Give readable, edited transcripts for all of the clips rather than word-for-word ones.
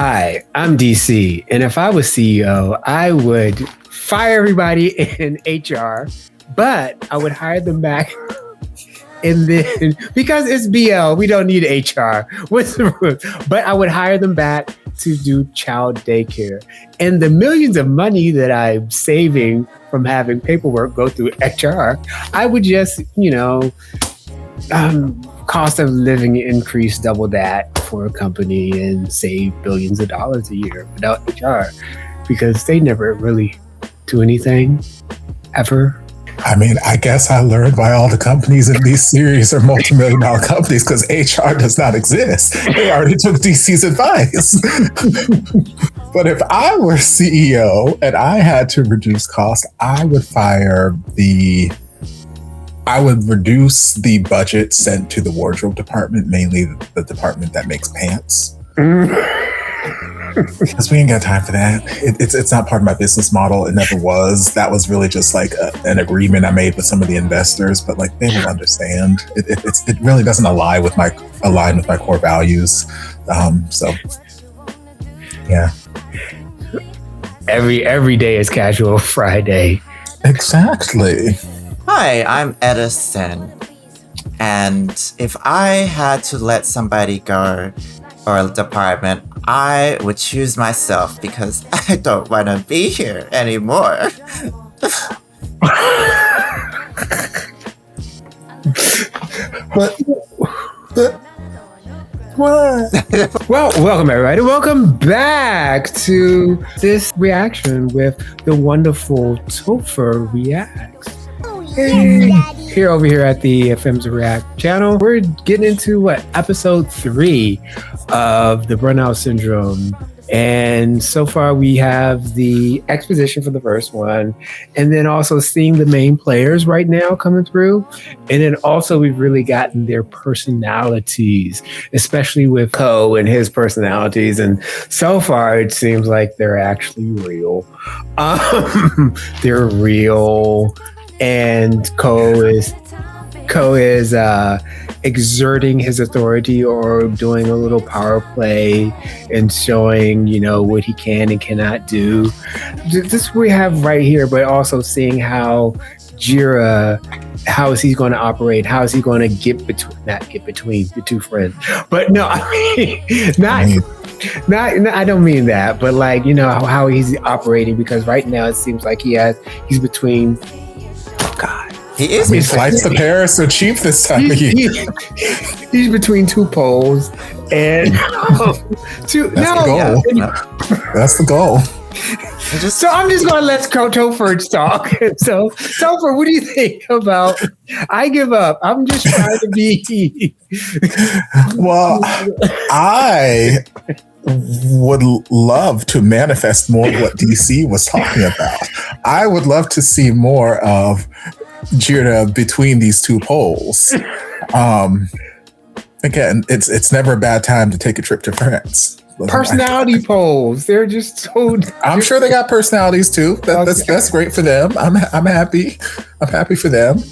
Hi, I'm DC, and if I was CEO, I would fire everybody in HR, but I would hire them back. And then, because it's BL, we don't need HR. What's the rule? But I would hire them back to do child daycare. And the millions of money that I'm saving from having paperwork go through HR, I would just, cost of living increase, double that for a company and save billions of dollars a year without HR, because they never really do anything ever. I mean, I guess I learned why all the companies in these series are multi-million-dollar companies, because HR does not exist. They already took DC's advice. But if I were CEO and I had to reduce costs, I would reduce the budget sent to the wardrobe department, mainly the department that makes pants. Because we ain't got time for that. It's not part of my business model. It never was. That was really just like an agreement I made with some of the investors, but like they will understand. It really doesn't align with my core values. So yeah. Every day is casual Friday. Exactly. Hi, I'm Edison. And if I had to let somebody go or a department, I would choose myself because I don't want to be here anymore. But what? Well, welcome everybody. Welcome back to this reaction with the wonderful Topher Reacts. Hey. Over here at the Femmes React channel, we're getting into episode 3 of the Burnout Syndrome. And so far we have the exposition for the first one, and then also seeing the main players right now coming through. And then also we've really gotten their personalities, especially with Ko and his personalities. And so far it seems like they're actually real. They're real. And Ko is exerting his authority or doing a little power play and showing, what he can and cannot do. This we have right here, but also seeing how Jira, how is he going to operate? How is he going to not get between the two friends? But no, I mean, I don't mean that, but how he's operating, because right now it seems like he's between. He is. Flights to Paris are cheap this time of year. He's between two poles, and That's the goal. So I'm just going to let Topher talk. So Topher, what do you think about? I give up. I'm just trying to be. Well, I would love to manifest more of what DC was talking about. I would love to see more of Jira between these two poles. Again, it's never a bad time to take a trip to France. Personality poles. They're just so. I'm sure they got personalities too. That's great for them. I'm happy. I'm happy for them.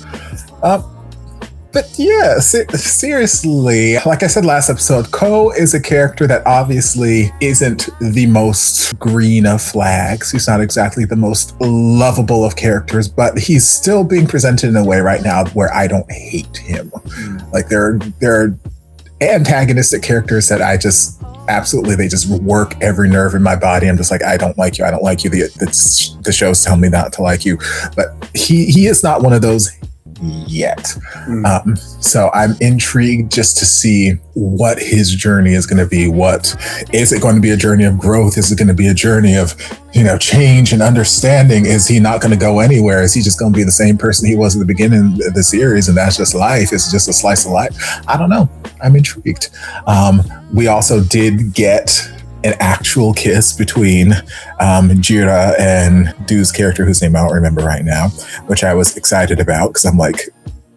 But yeah, seriously, like I said last episode, Ko is a character that obviously isn't the most green of flags. He's not exactly the most lovable of characters, but he's still being presented in a way right now where I don't hate him. Like there are antagonistic characters that I just absolutely, they just work every nerve in my body. I'm just like, I don't like you. I don't like you. The show's telling me not to like you. But he is not one of those yet. So I'm intrigued just to see what his journey is going to be. What is it going to be? A journey of growth? Is it going to be a journey of change and understanding? Is he not going to go anywhere? Is he just going to be the same person he was at the beginning of the series, and that's just life? It's just a slice of life. I don't know. I'm intrigued. We also did get an actual kiss between Jira and Dew's character, whose name I don't remember right now, which I was excited about, because I'm like,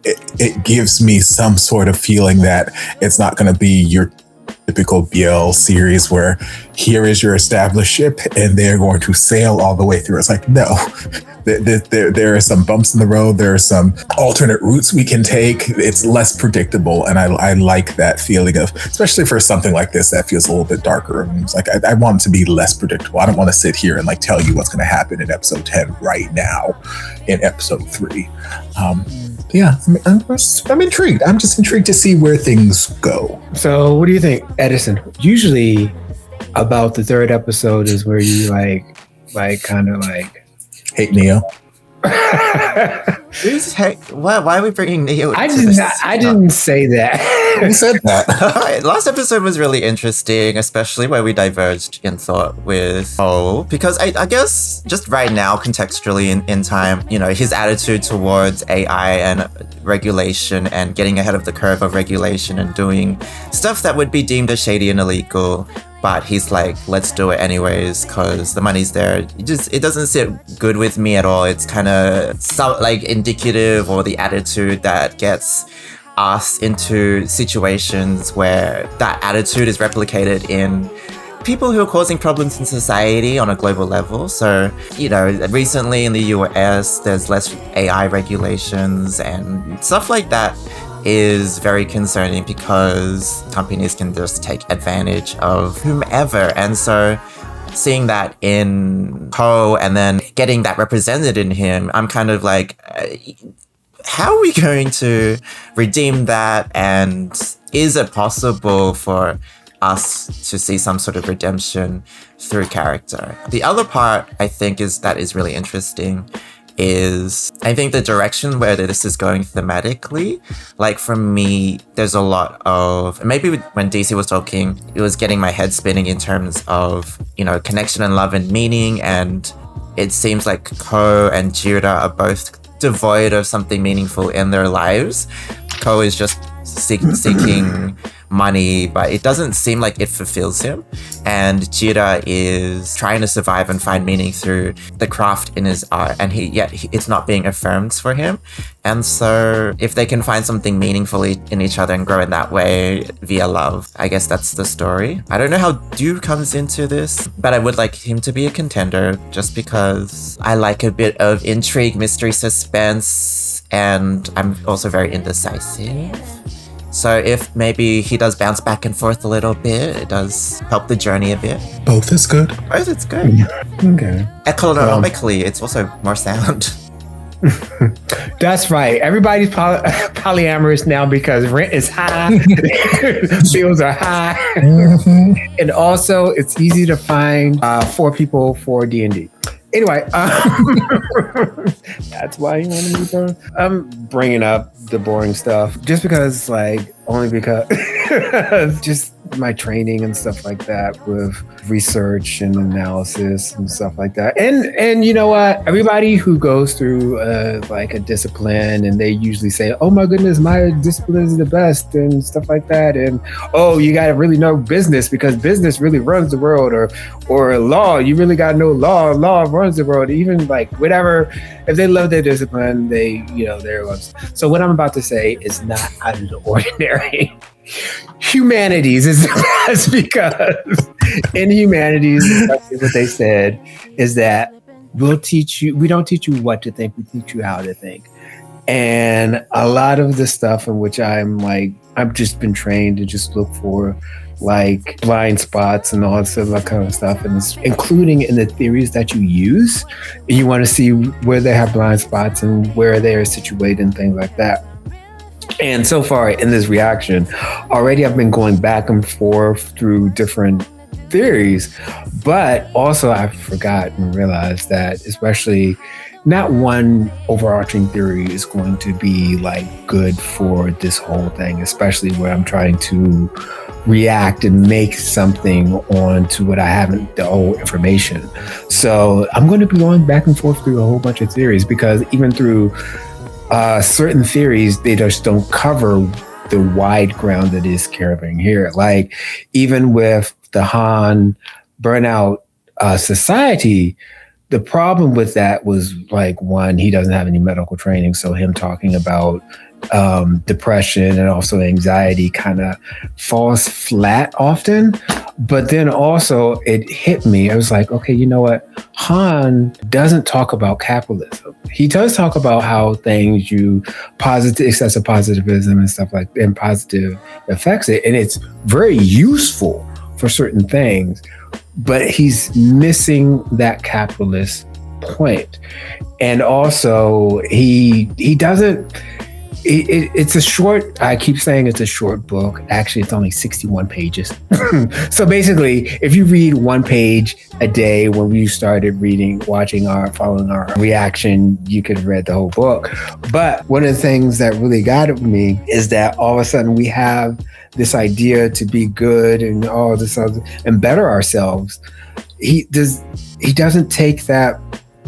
it gives me some sort of feeling that it's not going to be your typical BL series where here is your established ship and they're going to sail all the way through. It's like, no, there are some bumps in the road. There are some alternate routes we can take. It's less predictable. And I like that feeling of, especially for something like this that feels a little bit darker. And it's like, I want it to be less predictable. I don't want to sit here and like tell you what's going to happen in episode 10 right now in episode 3. Yeah, I'm intrigued. I'm just intrigued to see where things go. So what do you think, Edison? Usually about the 3rd episode is where you like kind of like hate Neo. Why are we bringing Neo? I didn't say that. Who said that? Last episode was really interesting, especially where we diverged in thought with O, because I guess just right now, contextually in time, you know, his attitude towards AI and regulation and getting ahead of the curve of regulation and doing stuff that would be deemed as shady and illegal. But he's like, let's do it anyways, because the money's there. It doesn't sit good with me at all. It's kind of like indicative, or the attitude that gets us into situations where that attitude is replicated in people who are causing problems in society on a global level. So, you know, recently in the US, there's less AI regulations and stuff like that is very concerning because companies can just take advantage of whomever. And so seeing that in Ko and then getting that represented in him, I'm kind of like, how are we going to redeem that? And is it possible for us to see some sort of redemption through character? The other part I think is really interesting is I think the direction where this is going thematically. Like for me, there's a lot of, maybe when DC was talking, it was getting my head spinning in terms of, you know, connection and love and meaning. And it seems like Ko and Jira are both devoid of something meaningful in their lives. Ko is just seeking money, but it doesn't seem like it fulfills him. And Jira is trying to survive and find meaning through the craft in his art, and it's not being affirmed for him. And so if they can find something meaningful in each other and grow in that way via love, I guess that's the story. I don't know how Dew comes into this, but I would like him to be a contender just because I like a bit of intrigue, mystery, suspense, and I'm also very indecisive. So if maybe he does bounce back and forth a little bit, it does help the journey a bit. Both is good. Both is good. Okay. Economically, it's also more sound. That's right. Everybody's polyamorous now because rent is high, bills are high, and also it's easy to find 4 people for D&D. Anyway, that's why you want to be burned. I'm bringing up the boring stuff just because, only because just my training and stuff like that with research and analysis and stuff like that. And you know what? Everybody who goes through a discipline and they usually say, oh my goodness, my discipline is the best and stuff like that. And, oh, you got to really know business because business really runs the world, or law, you really got to know law runs the world. Even whatever, if they love their discipline, they're loves. So what I'm about to say is not out of the ordinary. Humanities is the best because in humanities, what they said is that we don't teach you what to think, we teach you how to think. And a lot of the stuff in which I've just been trained to just look for blind spots and all that kind of stuff, and it's including in the theories that you use. You want to see where they have blind spots and where they are situated and things like that. And so far in this reaction, already I've been going back and forth through different theories, but also I forgot and realized that especially not one overarching theory is going to be good for this whole thing, especially where I'm trying to react and make something on to what I haven't, the whole information. So I'm going to be going back and forth through a whole bunch of theories because even through certain theories, they just don't cover the wide ground that is covering here. Even with the Han Burnout Society, the problem with that was one, he doesn't have any medical training. So him talking about depression and also anxiety kind of falls flat often. But then also it hit me. I was like, okay, you know what? Han doesn't talk about capitalism. He does talk about how things excessive positivism and stuff like, and positive affects it. And it's very useful for certain things, but he's missing that capitalist point. And also he doesn't, it's a short, I keep saying it's a short book. Actually, it's only 61 pages. So basically, if you read one page a day when we started following our reaction, you could have read the whole book. But one of the things that really got at me is that all of a sudden we have this idea to be good and all this other and better ourselves. He doesn't take that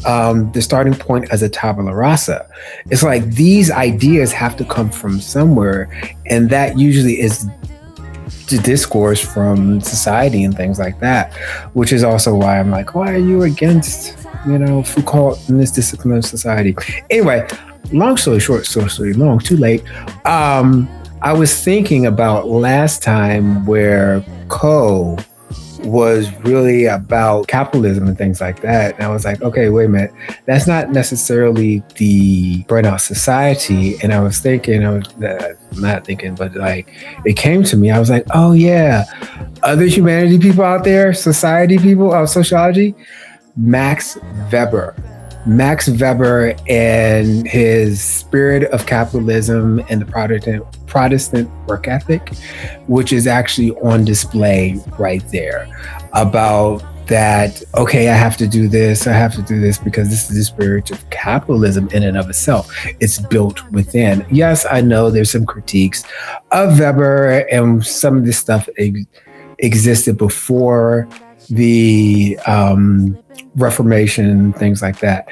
the starting point as a tabula rasa. It's like these ideas have to come from somewhere, and that usually is the discourse from society and things like that, which is also why I'm like, why are you against, Foucault and this discipline of society? Anyway, long story short, story long, too late. I was thinking about last time where Ko was really about capitalism and things like that. And I was like, okay, wait a minute. That's not necessarily the Burnout Society. And I was thinking, but like, it came to me. I was like, oh yeah, other humanity people out there, society people, sociology, Max Weber and his spirit of capitalism and the Protestant work ethic, which is actually on display right there, about that, okay, I have to do this because this is the spirit of capitalism in and of itself. It's built within. Yes, I know there's some critiques of Weber, and some of this stuff existed before the Reformation and things like that.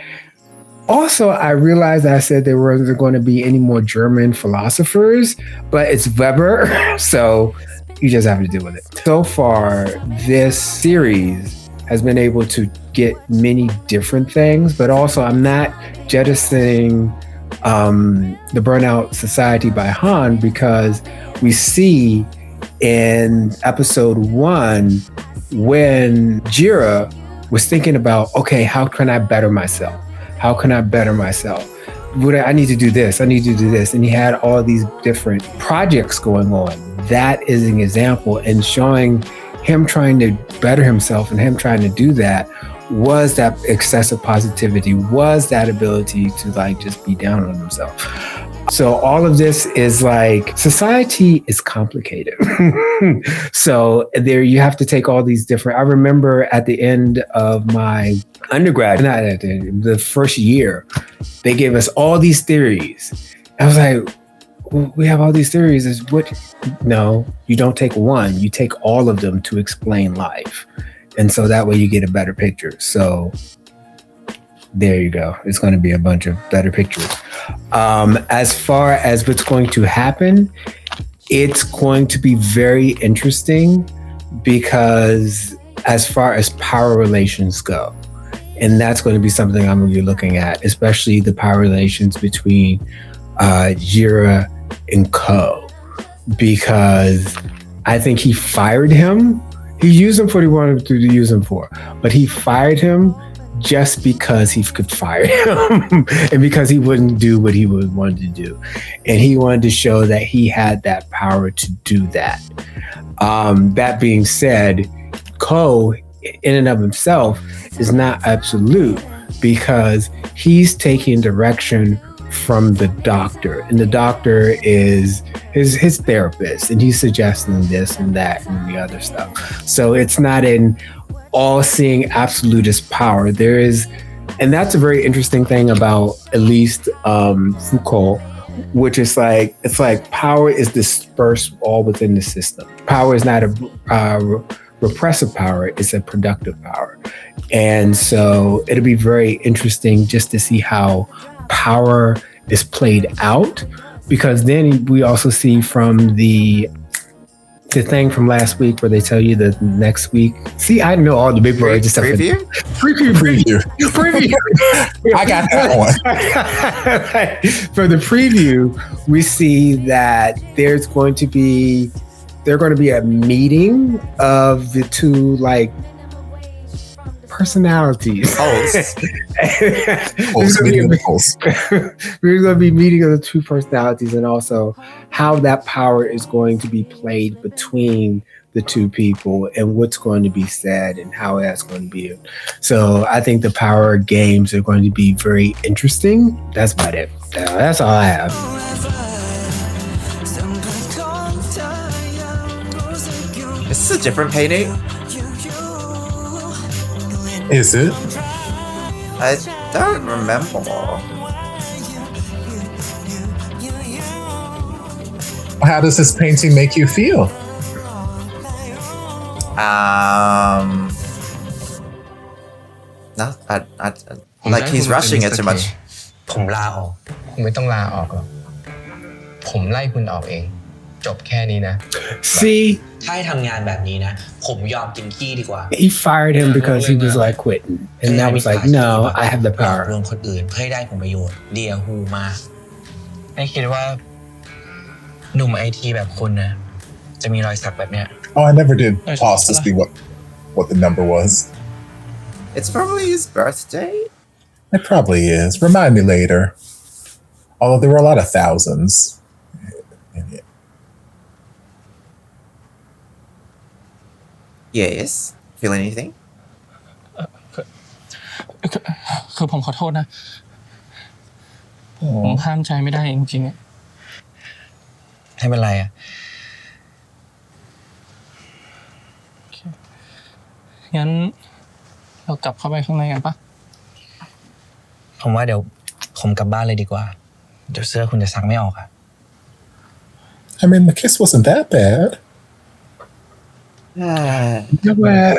Also, I realized that I said there wasn't going to be any more German philosophers, but it's Weber, so you just have to deal with it. So far, this series has been able to get many different things, but also I'm not jettisoning the Burnout Society by Han, because we see in episode 1 when Jira was thinking about, okay, how can I better myself? How can I better myself? I need to do this. I need to do this. And he had all these different projects going on. That is an example, and showing him trying to better himself and him trying to do that was that excessive positivity, was that ability to like just be down on himself. So all of this is like, society is complicated. So there you have to take all these different, I remember at the end of my undergrad, not at the first year, they gave us all these theories. I was like, we have all these theories. No, you don't take one, you take all of them to explain life. And so that way you get a better picture. So there you go. It's going to be a bunch of better pictures. As far as what's going to happen, it's going to be very interesting, because as far as power relations go, and that's going to be something I'm going to be looking at, especially the power relations between Jira and Ko, because I think he fired him. He used him for what he wanted to use him for, but he fired him just because he could fire him and because he wouldn't do what he would want to do. And he wanted to show that he had that power to do that. That being said, Ko in and of himself is not absolute, because he's taking direction from the doctor, and the doctor is his therapist, and he's suggesting this and that and the other stuff. So it's not an all-seeing absolutist power. There is, and that's a very interesting thing about at least Foucault, which is like, it's like power is dispersed all within the system. Power is not a repressive power, it's a productive power. And so it'll be very interesting just to see how power is played out, because then we also see from the the thing from last week where they tell you the next week. See, I know all the big words. Just Preview? Preview. I got that one. For the preview, we see that they're going to be a meeting of the two personalities. Hosts. We're going to be meeting of the two personalities, and also how that power is going to be played between the two people, and what's going to be said, and how that's going to be. So I think the power games are going to be very interesting. That's about it. That's all I have. Is this a different painting? Is it? I don't remember. How does this painting make you feel? No, I like he's rushing it too much. ผมลาออกคุณไม่ต้องลาออกหรอกผมไล่คุณออกเองจบแค่นี้นะ See, ถ้าให้ทำงานแบบนี้นะผมยอมกินขี้ดีกว่า he fired him because he was quitting, and that was no, I have the ร power. วมคนอื่นเพื่อให้ได้ผลประโยชน์เดียฮูมากไม่คิดว่าหนุ่มไอทีแบบคุณนะจะมีรอยสักแบบเนี้ย Oh, I never did pause to see what the number was. It's probably his birthday. It probably is. Remind me later. Although there were a lot of thousands. Yes. Feel anything? คือผมขอโทษนะผมห้ามใจไม่ได้จริงๆ ไม่เป็นไรอ่ะ งั้นเรากลับเข้าไปข้างในกันปะ ผมว่าเดี๋ยวผมกลับบ้านเลยดีกว่าเดี๋ยวเสื้อคุณจะซักไม่ออกอ่ะ I mean, the kiss wasn't that bad. You know what?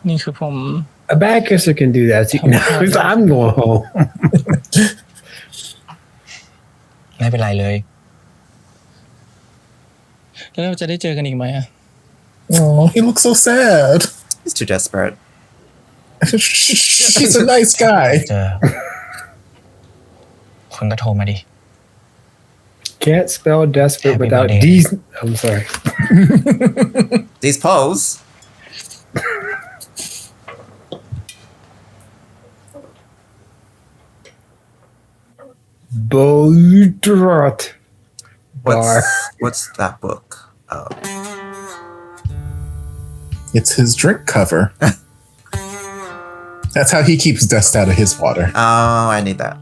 นี่คือผม A bad kisser can do that. So I'm going home. ไม่เป็นไรเลย แล้วเราจะได้เจอกันอีกไหมอะ Oh, he looks so sad. He's too desperate. He's a nice guy. เจอคุณก็โทรมาดิ Can't spell desperate Happy without birthday. D's. I'm sorry. These pose. Boydrot. Bar. What's that book? Oh. It's his drink cover. That's how he keeps dust out of his water. Oh, I need that.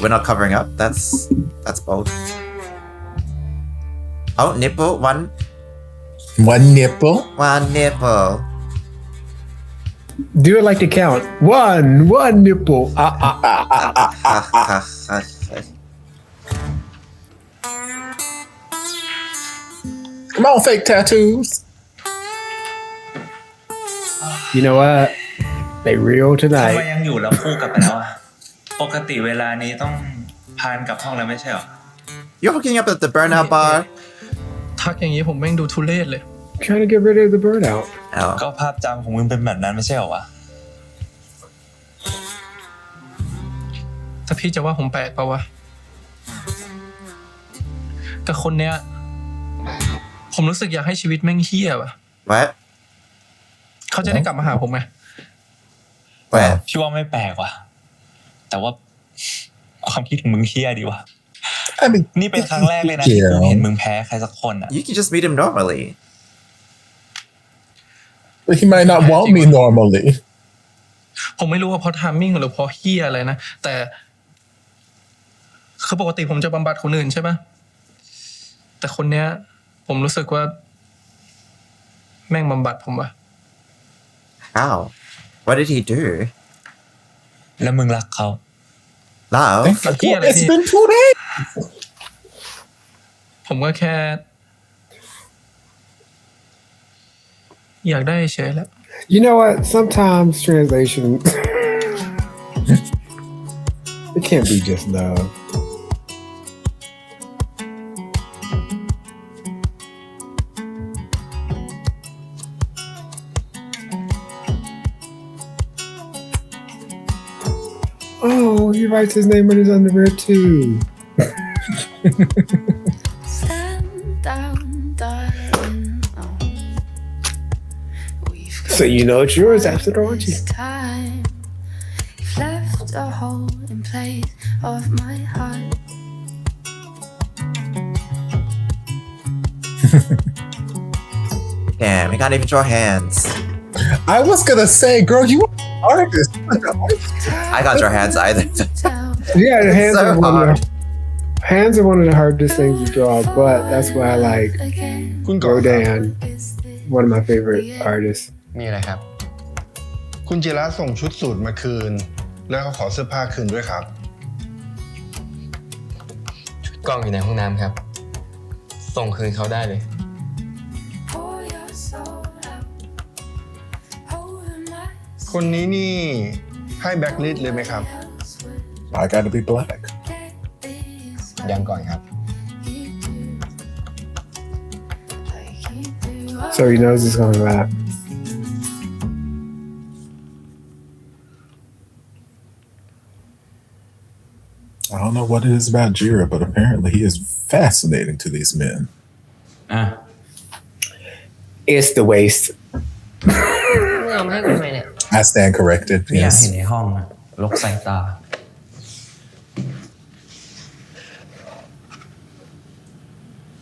We're not covering up. That's bold. Oh, nipple. One nipple. Do it like the count. One nipple. Come on, fake tattoos. You know what? They real ทำไม tonight. ยังอยู่แล้วคู่กลับไปแล้วอะปกติเวลานี้ต้องพานกลับห้องแล้วไม่ใช่หรอ You're hooking up at the Burnout bar. ทักอย่างนี้ผมแม่งดูทุเรศเลย Trying to get rid of the burnout. Oh. ก็ภาพจำของมึงเป็นแบบนั้นไม่ใช่หรอวะ ถ้าพี่จะว่าผมแปลกปะวะแต่คนเนี้ยผมรู้สึกอยากให้ชีวิตแม่งเฮี้ยว่ะ What? เขาจะได้กลับมาหาผมไหม What? พี่ว่าไม่แปลกว่ะแต่ว่าความคิดของมึงเฮี้ยดีว่ะ I mean, นี่เป็นครั้งแรกเลยนะที่กูเห็นมึงแพ้ใครสักคนอ่ะ You can just meet him normally. but he might not want me normally. ผมไม่รู้ว่าเพราะไทมิ่งหรือเพราะเฮี้ยอะไรนะแต่คือปกติผมจะบำบัดคนอื่นใช่ปะแต่คนเนี้ยผมรู้สึกว่าแม่งบำบัดผมว่ะ How? What did he do? แล้วมึงรักเขา Love? It's been 2 days. ผมก็แค่ อยากได้เฉยแล้ว You know what? Sometimes translation it can't be just love. Oh, he writes his name on his underwear too. Stand down, darling. Oh. We've So you know it's yours after all, aren't you? this time. You've left a hole in place of my heart. Damn, you can't even draw hands. I was gonna say, girl, you are an artist. I can't draw hands either. Tell Yeah, the hands so are hard. hands are one of the hardest things to draw, but that's why I like again. คุณก่อนครับ Rodin, Is this one of my favorite artists. มีอะไรครับ คุณจิระส่งชุดสูทมาคืน แล้วก็ขอเสื้อผ้าคืนด้วยครับ กล้องอยู่ในห้องน้ำครับ ส่งคืนเขาได้เลย pour your soul out over my คนนี้นี่ให้แบ็คลิสต์เลยไหมครับ I gotta be black. this ยังก่อนครับ you do. Like you do. So he knows it's coming back. I don't know what it is about Jira, but apparently he is fascinating to these men. อ่ะ It's the waist. มึงเอามาให้กูทำไมเนี่ย I stand corrected. ไม่อยากเห็น Yes. ในห้องอะลกสายตา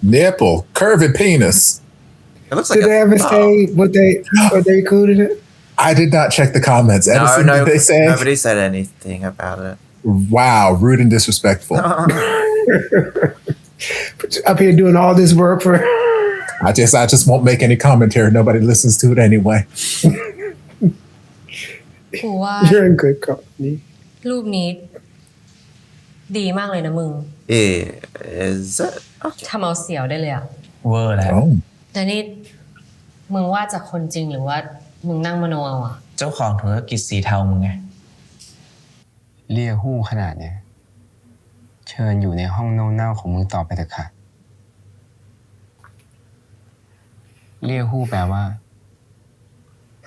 Nipple, curvy penis. It looks like Did they ever say what they included it? I did not check the comments. Edison, no, did they say? nobody said anything about it. Wow, rude and disrespectful. Up here doing all this work for I just won't make any commentary. Nobody listens to it anyway. กูว่า you're in good company. รูปนี้ ดีมากเลยนะมึง Is it? ทำเอาเสียวได้เลยอะ เวอร์แล้ว Oh. แต่นี่มึงว่าจากคนจริงหรือว่ามึงนั่งมโนเอาอะ เจ้าของธุรกิจสีเทามึงไง เรียกหู้ขนาดเนี้ยเชิญอยู่ในห้องเน่าๆของมึงต่อไปเถอะค่ะ เรียกหู้แปลว่า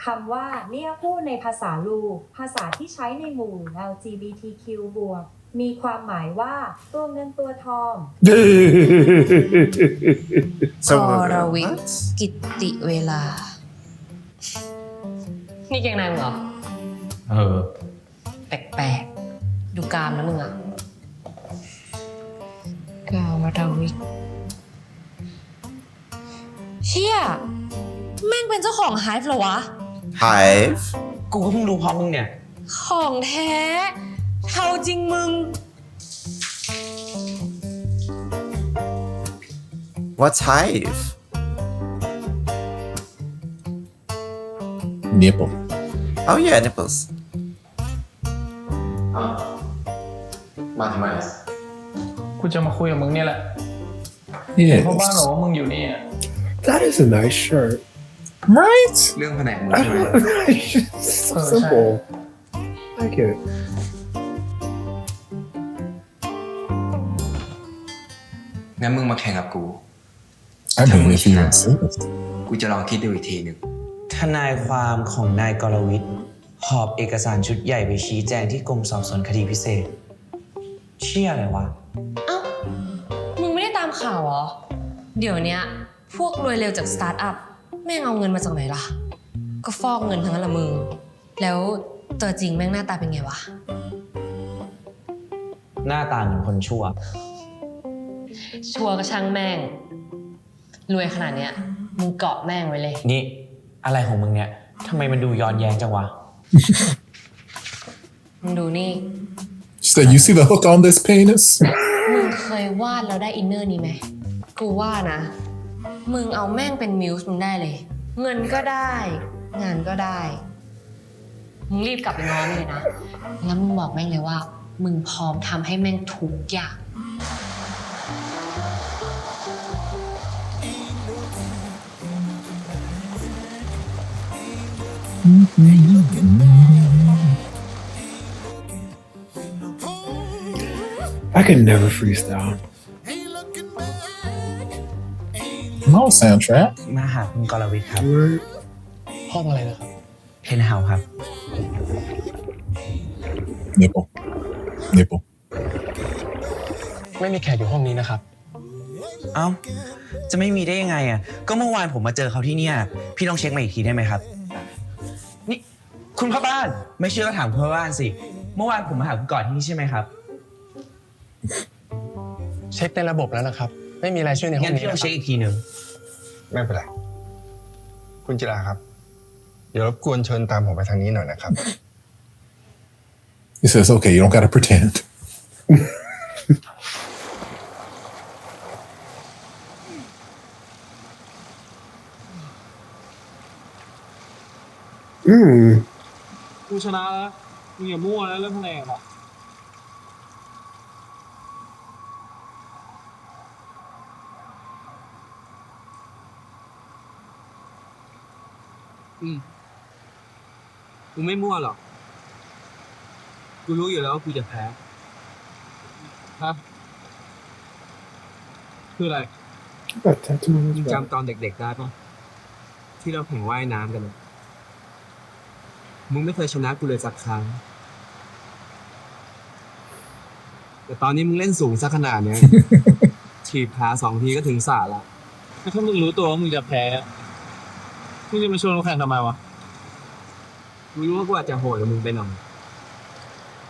คำว่าเนี่ยพูดในภาษาลูภาษาที่ใช้ในหมู่ LGBTQ บวกมีความหมายว่าตัวเงินตัวทอง So กรวิท what? กิตติเวลา นี่เก่งในมึงเหรอ แปลกๆ ดูกามนะมึงอะกาวรวิทเชี่ย แม่งเป็นเจ้าของไฮฟ์เหรอวะ Hive? กูก็เพิ่งรู้พร้อมมึงเนี่ย ของแท้เท่าจริงมึง What's Hive? Nipple. Oh yeah, nipples. มาทำไม กูจะมาคุยกับมึงเนี่ยแหละ Yes. เพราะบ้านบอกว่ามึงอยู่นี่อะ That is a nice shirt. Right? เรื่องแผนกมึง I ใช่ไหม don't know. It's just so simple. I get it. งั้นมึงมาแข่งกับกู I mean, if you insist. กูจะลองคิดดูอีกทีหนึ่งทนายความของนายกรวิทย์หอบเอกสารชุดใหญ่ไปชี้แจงที่กรมสอบสวนคดีพิเศษ เชี่ยอะไรวะ เอ้า มึงไม่ได้ตามข่าวเหรอ เดี๋ยวเนี้ย พวกรวยเร็วจากสตาร์ทอัพแม่งเอาเงินมาจากไหนล่ะ ก็ฟอกเงินทั้งนั้นละมึง แล้วตัวจริงแม่งหน้าตาเป็นไงวะ หน้าตาเหมือนคนชั่ว ชัวร์ก็ช่างแม่ง รวยขนาดเนี้ย มึงเกาะแม่งไว้เลย นี่อะไรของมึงเนี่ยทำไมมันดูย้อนแย้งจังวะ มึงดูนี่ So you see the hook on this penis? มึงเคยวาดแล้วได้อินเนอร์นี้ไหม กูว่านะ มึงเอาแม่งเป็นมิวส์มึงได้เลย เงินก็ได้ งานก็ได้ มึงรีบกลับไปง้อมันเลยนะ แล้วมึงบอกแม่งเลยว่า มึงพร้อมทำให้แม่งทุกอย่าง Is I could never freestyle. No soundtrack. มาหาคุณกรวิทย์ครับ Word. ห้องอะไรนะครับ เพนเฮาส์ครับ Nipple. Nipple. ไม่มีแขกอยู่ห้องนี้นะครับ เอ้า จะไม่มีได้ยังไงอ่ะ ก็เมื่อวานผมมาเจอเขาที่เนี่ย พี่ต้องเช็คมาอีกทีได้ไหมครับ นี่คุณพ่อบ้าน ไม่เชื่อก็ถามคุณพ่อบ้านสิ เมื่อวานผมมาหาคุณก่อนที่นี่ใช่ไหมครับ เช็คในระบบแล้วนะครับ ไม่มีรายชื่อในห้อ งั้ ง น นี้ พี่ลอง นะค เช็ รับ คอีกทีหนึ่ง ไม่เป็นไร คุณจิราครับ เดี๋ยวรบกวนเชิญตามผมไปทางนี้หน่อยนะครับ He says, okay, you don't gotta pretend. Mm. กูชนะแล้วมึงอย่ามั่วแล้วเรื่องคะแนนอ่ะกูไม่มั่วหรอกกูรู้อยู่แล้วว่ากูจะแพ้ฮะคืออะไร Got tattoo on มึ his ง back. จำตอนเด็กๆได้ปะที่เราแข่งว่ายน้ำกันอะมึงไม่เคยชนะกูเลยสักครั้ง แต่ตอนนี้มึงเล่นสูงซะขนาดเนี้ย ถีบขา2 ทีก็ถึงสระละถ้ามึงรู้ตัวว่ามึงจะแพ้มึงจะมาชวนกูแข่งทำไมวะกูรู้ว่ากูอาจจะโหดกับมึงไปหน่อย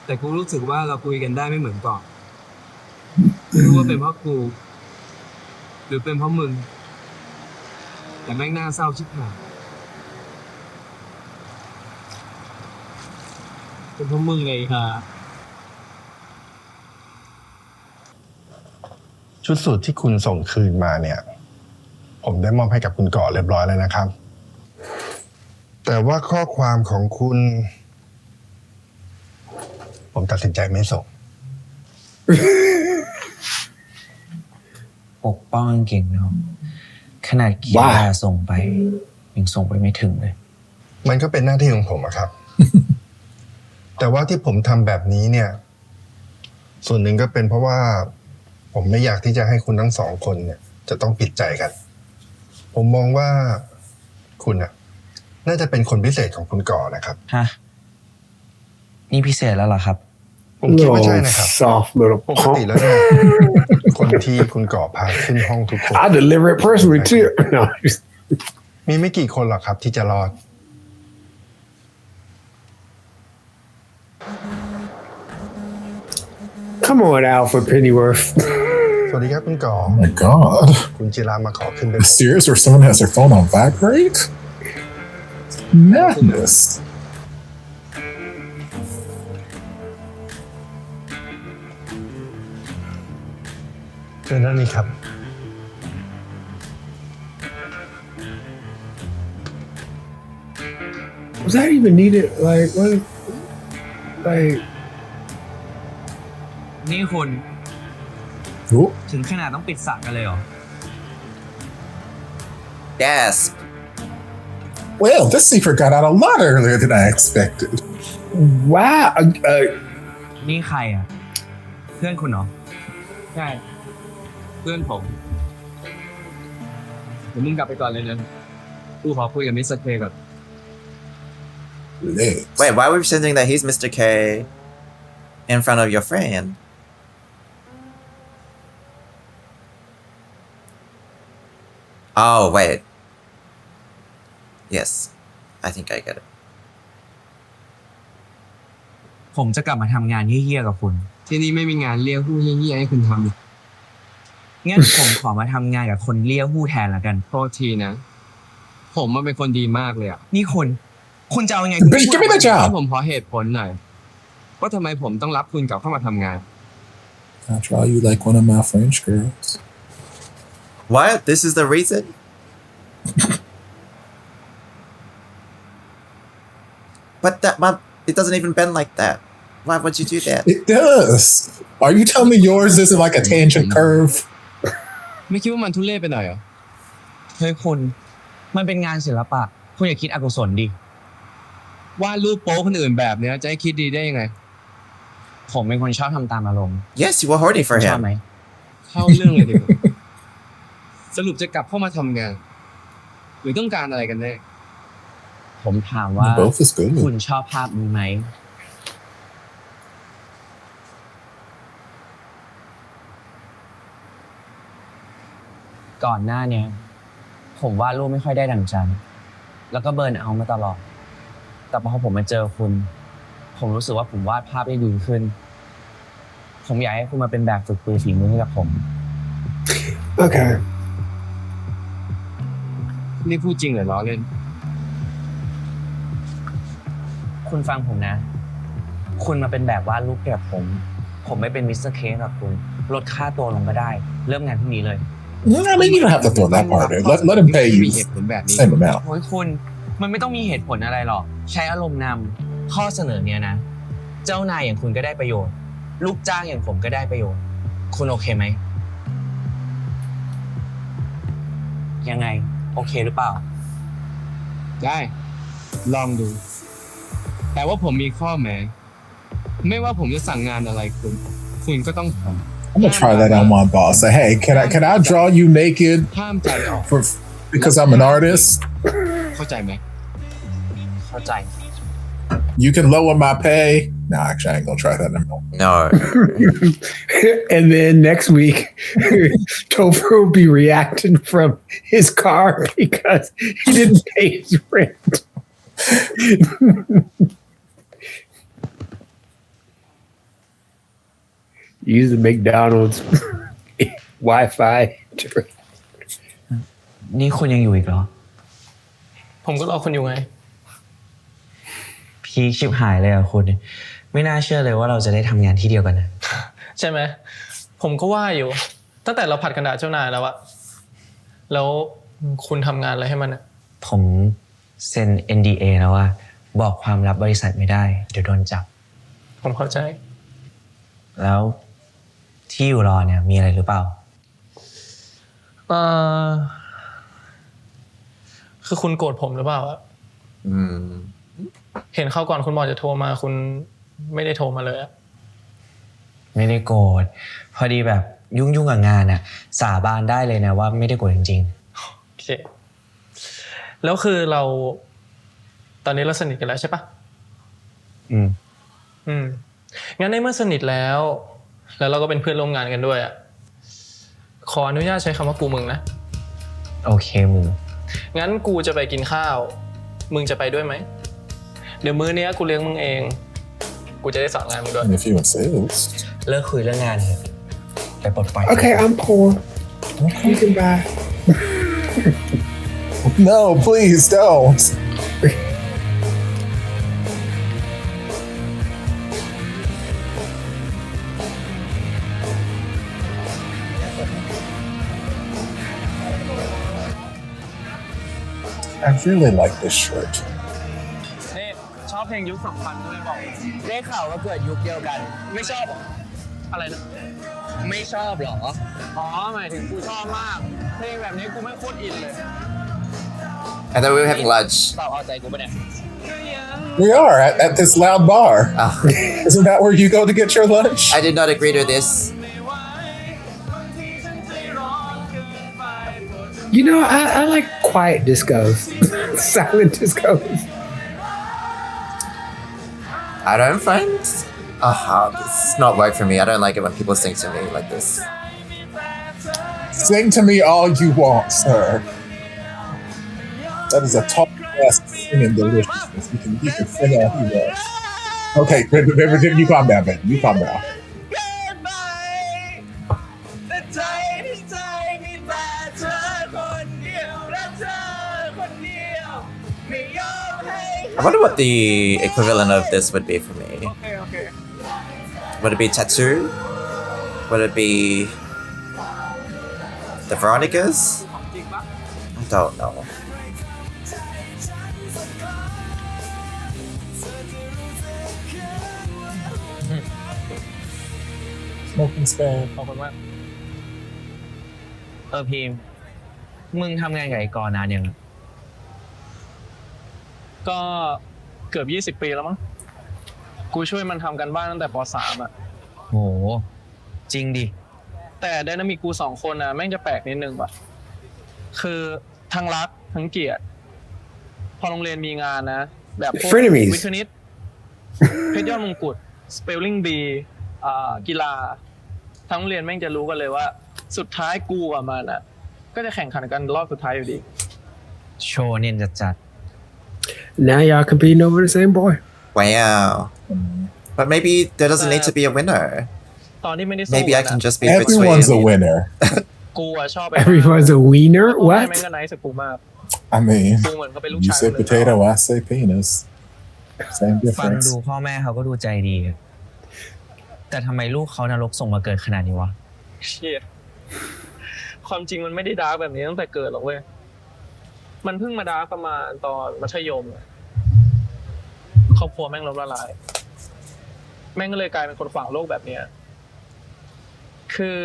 แต่กูรู้สึกว่าเราคุยกันได้ไม่เหมือนก่อนไม่รู้ว่าเป็นเพราะกู หรือเป็นเพราะมึง แต่แม่งน่าเศร้าชิบหายเป็นเพราะมึงไงฮะ ชุดสูทที่คุณส่งคืนมาเนี่ย ผมได้มอบให้กับคุณก่อเรียบร้อยแล้วนะครับ แต่ว่าข้อความของคุณ ผมตัดสินใจไม่ส่ง ปกป้องเก่งเนาะขนาดกีฬาส่งไปยังส่งไปไม่ถึงเลย มันก็เป็นหน้าที่ของผมอะครับ แต่ว่าที่ผมทำแบบนี้เนี่ย ส่วนหนึ่งก็เป็นเพราะว่าผมไม่อยากที่จะให้คุณทั้งสองคนเนี่ย จะต้องผิดใจกัน ผมมองว่าคุณน่ะ น่าจะเป็นคนพิเศษของคุณก่อนะครับ ฮะ นี่พิเศษแล้วเหรอครับ ผมคิดว่าใช่นะครับ Soft little ปกติ punk. แล้วเนี่ย คนที่คุณก่อพาขึ้นห้องทุกคน I deliver it personally too. No. มีไม่กี่คนหรอกครับที่จะรอด Come on, Alpha Pennyworth. สวัสดีครับคุณก่อ Oh my god. คุณจิรามาขอขึ้นเป็น Serious where someone has their phone on vibrate? Madness. เชิญด้านนี้ครับ Was that even needed? Like, what? Like, นี่คุณ Ooh. ถึงขนาดต้องปิดสระกันเลยเหรอ Yes. Well, this secret got out a lot earlier than I expected. wow. นี่ใครอ่ะ เพื่อนคุณเหรอ ใช่ เพื่อนผมเดี๋ยวมึงกลับไปก่อนเลยนะกูขอคุยกับมิสเตอร์เคก่อน Legs. Wait, why are we pretending that he's Mr. K in front of your friend? Oh, wait. Yes. I think I get it. ผมจะกลับมาทำงานเฮี้ยๆกับคุณ ที่นี่ไม่มีงานเลี้ยงผู้เหี้ยๆให้คุณทำ งั้น ผมขอมาทำงานกับคนเลี้ยหู้แทนละกัน โทษทีนะ ผมมันเป็นคนดีมากเลยอ่ะ นี่คุณจะเอายังไง Bitch, give me the ให้ job. ผมขอเหตุผลหน่อยว่าทำไมผมต้องรับคุณกลับเข้ามาทำงาน After all, you like one of my French girls. What? This is the reason? But it doesn't even bend like that. Why would you do that? It does. Are you telling me yours isn't like a tangent curve? ไม่คิดว่ามันทุเรศไปหน่อยเหรอ เฮ้ยคุณ มันเป็นงานศิลปะ คุณอย่าคิดอกุศลดิ วาดรูปโป๊คนอื่นแบบเนี้ยจะให้คิดดีได้ยังไง ผมเป็นคนชอบทำตามอารมณ์ Yes, you were horny for ชอบไหม him. เข้าเรื่องเลยดีกว่าสรุปจะกลับเข้ามาทำงาน หรือต้องการอะไรกันแน่ ผมถามว่า Both is good. คุณชอบภาพนี้ไหม ก่อนหน้าเนี้ยผมวาดรูปไม่ค่อยได้ดั่งใจแล้วก็เบิร์นเอาท์มาตลอด แต่พอผมมาเจอคุณ ผมรู้สึกว่าผมวาดภาพได้ดีขึ้น ผมอยากให้คุณมาเป็นแบบฝึกปือฝีมือให้กับผม Okay. นี่พูดจริงหรือล้อเล่น คุณฟังผมนะ คุณมาเป็นแบบวาดรูปให้กับผม ผมไม่เป็นมิสเตอร์เคสกับคุณ ลดค่าตัวลงก็ได้ เริ่มงานพรุ่งนี้เลย I mean, you don't have to throw that part in. Let him pay มี you เหตุผลแบบนี้ same amount. โอ้ยคุณมันไม่ต้องมีเหตุผลอะไรหรอก ใช้อารมณ์นำข้อเสนอเนี้ยนะ เจ้านายอย่างคุณก็ได้ประโยชน์ ลูกจ้างอย่างผมก็ได้ประโยชน์ คุณโอเคไหม ยังไง โอเคหรือเปล่า ได้ ลองดู แต่ว่าผมมีข้อแม้ ไม่ว่าผมจะสั่งงานอะไรคุณก็ต้องทำ I'm gonna try that on my boss. Say, hey, can I draw you naked ห้ามใจออก because I'm an artist? เข้าใจไหม เข้าใจ You can lower my pay. No, actually, I ain't gonna try that anymore. No. And then next week, Topher will be reacting from his car because he didn't pay his rent. Use the McDonald's Wi-Fi. นี่คุณยังอยู่อีกเหรอ ผมก็รอคุณอยู่ไง พีคชิบหายเลยอะคุณ ไม่น่าเชื่อเลยว่าเราจะได้ทำงานที่เดียวกันนะ ใช่ไหม ผมก็ว่าอยู่ ตั้งแต่เราผัดกันด่าเจ้านายแล้วอะแล้วคุณทำงานอะไรให้มันอะ ผมเซ็น NDA แล้วว่าบอกความลับบริษัทไม่ได้ เดี๋ยวโดนจับ ผมเข้าใจ แล้วที่อยู่รอเนี่ยมีอะไรหรือเปล่า คือคุณโกรธผมหรือเปล่าอะ เห็นเข้าก่อนคุณบอกจะโทรมาคุณไม่ได้โทรมาเลยอะ ไม่ได้โกรธพอดีแบบยุ่งกับงานอะสาบานได้เลยนะว่าไม่ได้โกรธจริง โอเค แล้วคือเราตอนนี้เราสนิทกันแล้วใช่ปะ ๆ งั้นในเมื่อสนิทแล้วเราก็เป็นเพื่อนร่วมงานกันด้วยอะขออนุญาตใช้คำว่ากูมึงนะ โอเคมึง งั้นกูจะไปกินข้าว มึงจะไปด้วยไหม เดี๋ยวมื้อนี้กูเลี้ยงมึงเอง กูจะได้สอนงานมึงด้วย And if you insist. เลิกคุยเรื่องงานเถอะไปปลดปล่อย Okay, I'm poor. You can buy. No, please don't. I really like this shirt. นี่ชอบเพลงยุค 2000ด้วยบอก ได้ข่าวว่าเกิดยุคเดียวกัน ไม่ชอบเหรออะไรนะ ไม่ชอบเหรอ อ๋อหมายถึงกูชอบมาก เพลงแบบนี้กูไม่โคตรอินเลย I thought we were having lunch. เปล่าเอาใจกูปะเนี่ย We are at this loud bar. Oh, Isn't that where you go to get your lunch? I did not agree to this. You know, I like quiet discos, silent discos. I don't find. This is not work for me. I don't like it when people sing to me like this. Sing to me all you want, sir. That is a tall ass singing deliciousness. You can sing all you want. Okay, you calm down, baby. You calm down. I wonder what the equivalent of this would be for me. Okay. Would it be tattoo? Would it be the Veronicas? I don't know. Smoking spare. ขอบคุณมาก พีมมึงทำงานกับไอ้กอนานยัง ก็ เกือบ20 ปีแล้วมั้งกูช่วยมันทำกันบ้านตั้งแต่ป.3 อ่ะ โหจริงดิ แต่ไดนามิกกู2 คนนะแม่งจะแปลกนิดนึงว่ะคือทั้งรักทั้งเกลียดพอโรงเรียนมีงานนะ แบบพวก Frenemies วิทย์คณิตเพชรยอดมงกุฎสเปลลิ่งบีกีฬาทั้งโรงเรียนแม่งจะรู้กันเลยว่าสุดท้ายกูกับมันอ่ะก็จะแข่งขันกันรอบสุดท้ายอยู่ดี โชว์เนียนจัด Now y'all competing over the same boy. Wow. But maybe there doesn't need to be a winner. ตอนที่ไม่ได้สู้ Maybe I กั can น just be Everyone's a between. winner. กูอะชอบ Everyone's a wiener? แม่ง What? ก็ไนท์กับกูมาก I mean, กูเหมือนเขาเป็นลูก you ชาย say คนหนึ่ง potato, I say penis. Same ๆ ฟัง difference. ดูพ่อแม่เขาก็ดูใจดี แต่ทำไมลูกเขานรกส่งมาเกิดขนาดนี้วะ เชี่ยความจริงมันไม่ได้ดาร์กแบบนี้ตั้งแต่เกิดหรอกเว้ย มันเพิ่งมาดาร์กประมาณตอนมัธยมอะครอบครัวแม่งล้มละลาย แม่งก็เลยกลายเป็นคนขวางโลกแบบเนี้ยคือ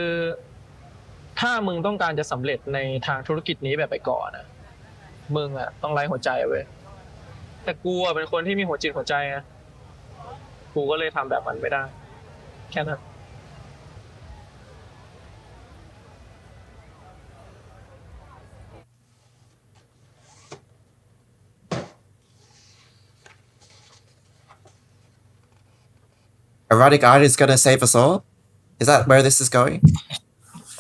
ถ้ามึงต้องการจะสำเร็จในทางธุรกิจนี้แบบไปก่อนนะมึงอะต้องไร้หัวใจเว้ย แต่กูอะเป็นคนที่มีหัวจิตหัวใจไงกูก็เลยทำแบบมันไม่ได้ แค่นั้น Erotic art is gonna save us all? Is that where this is going?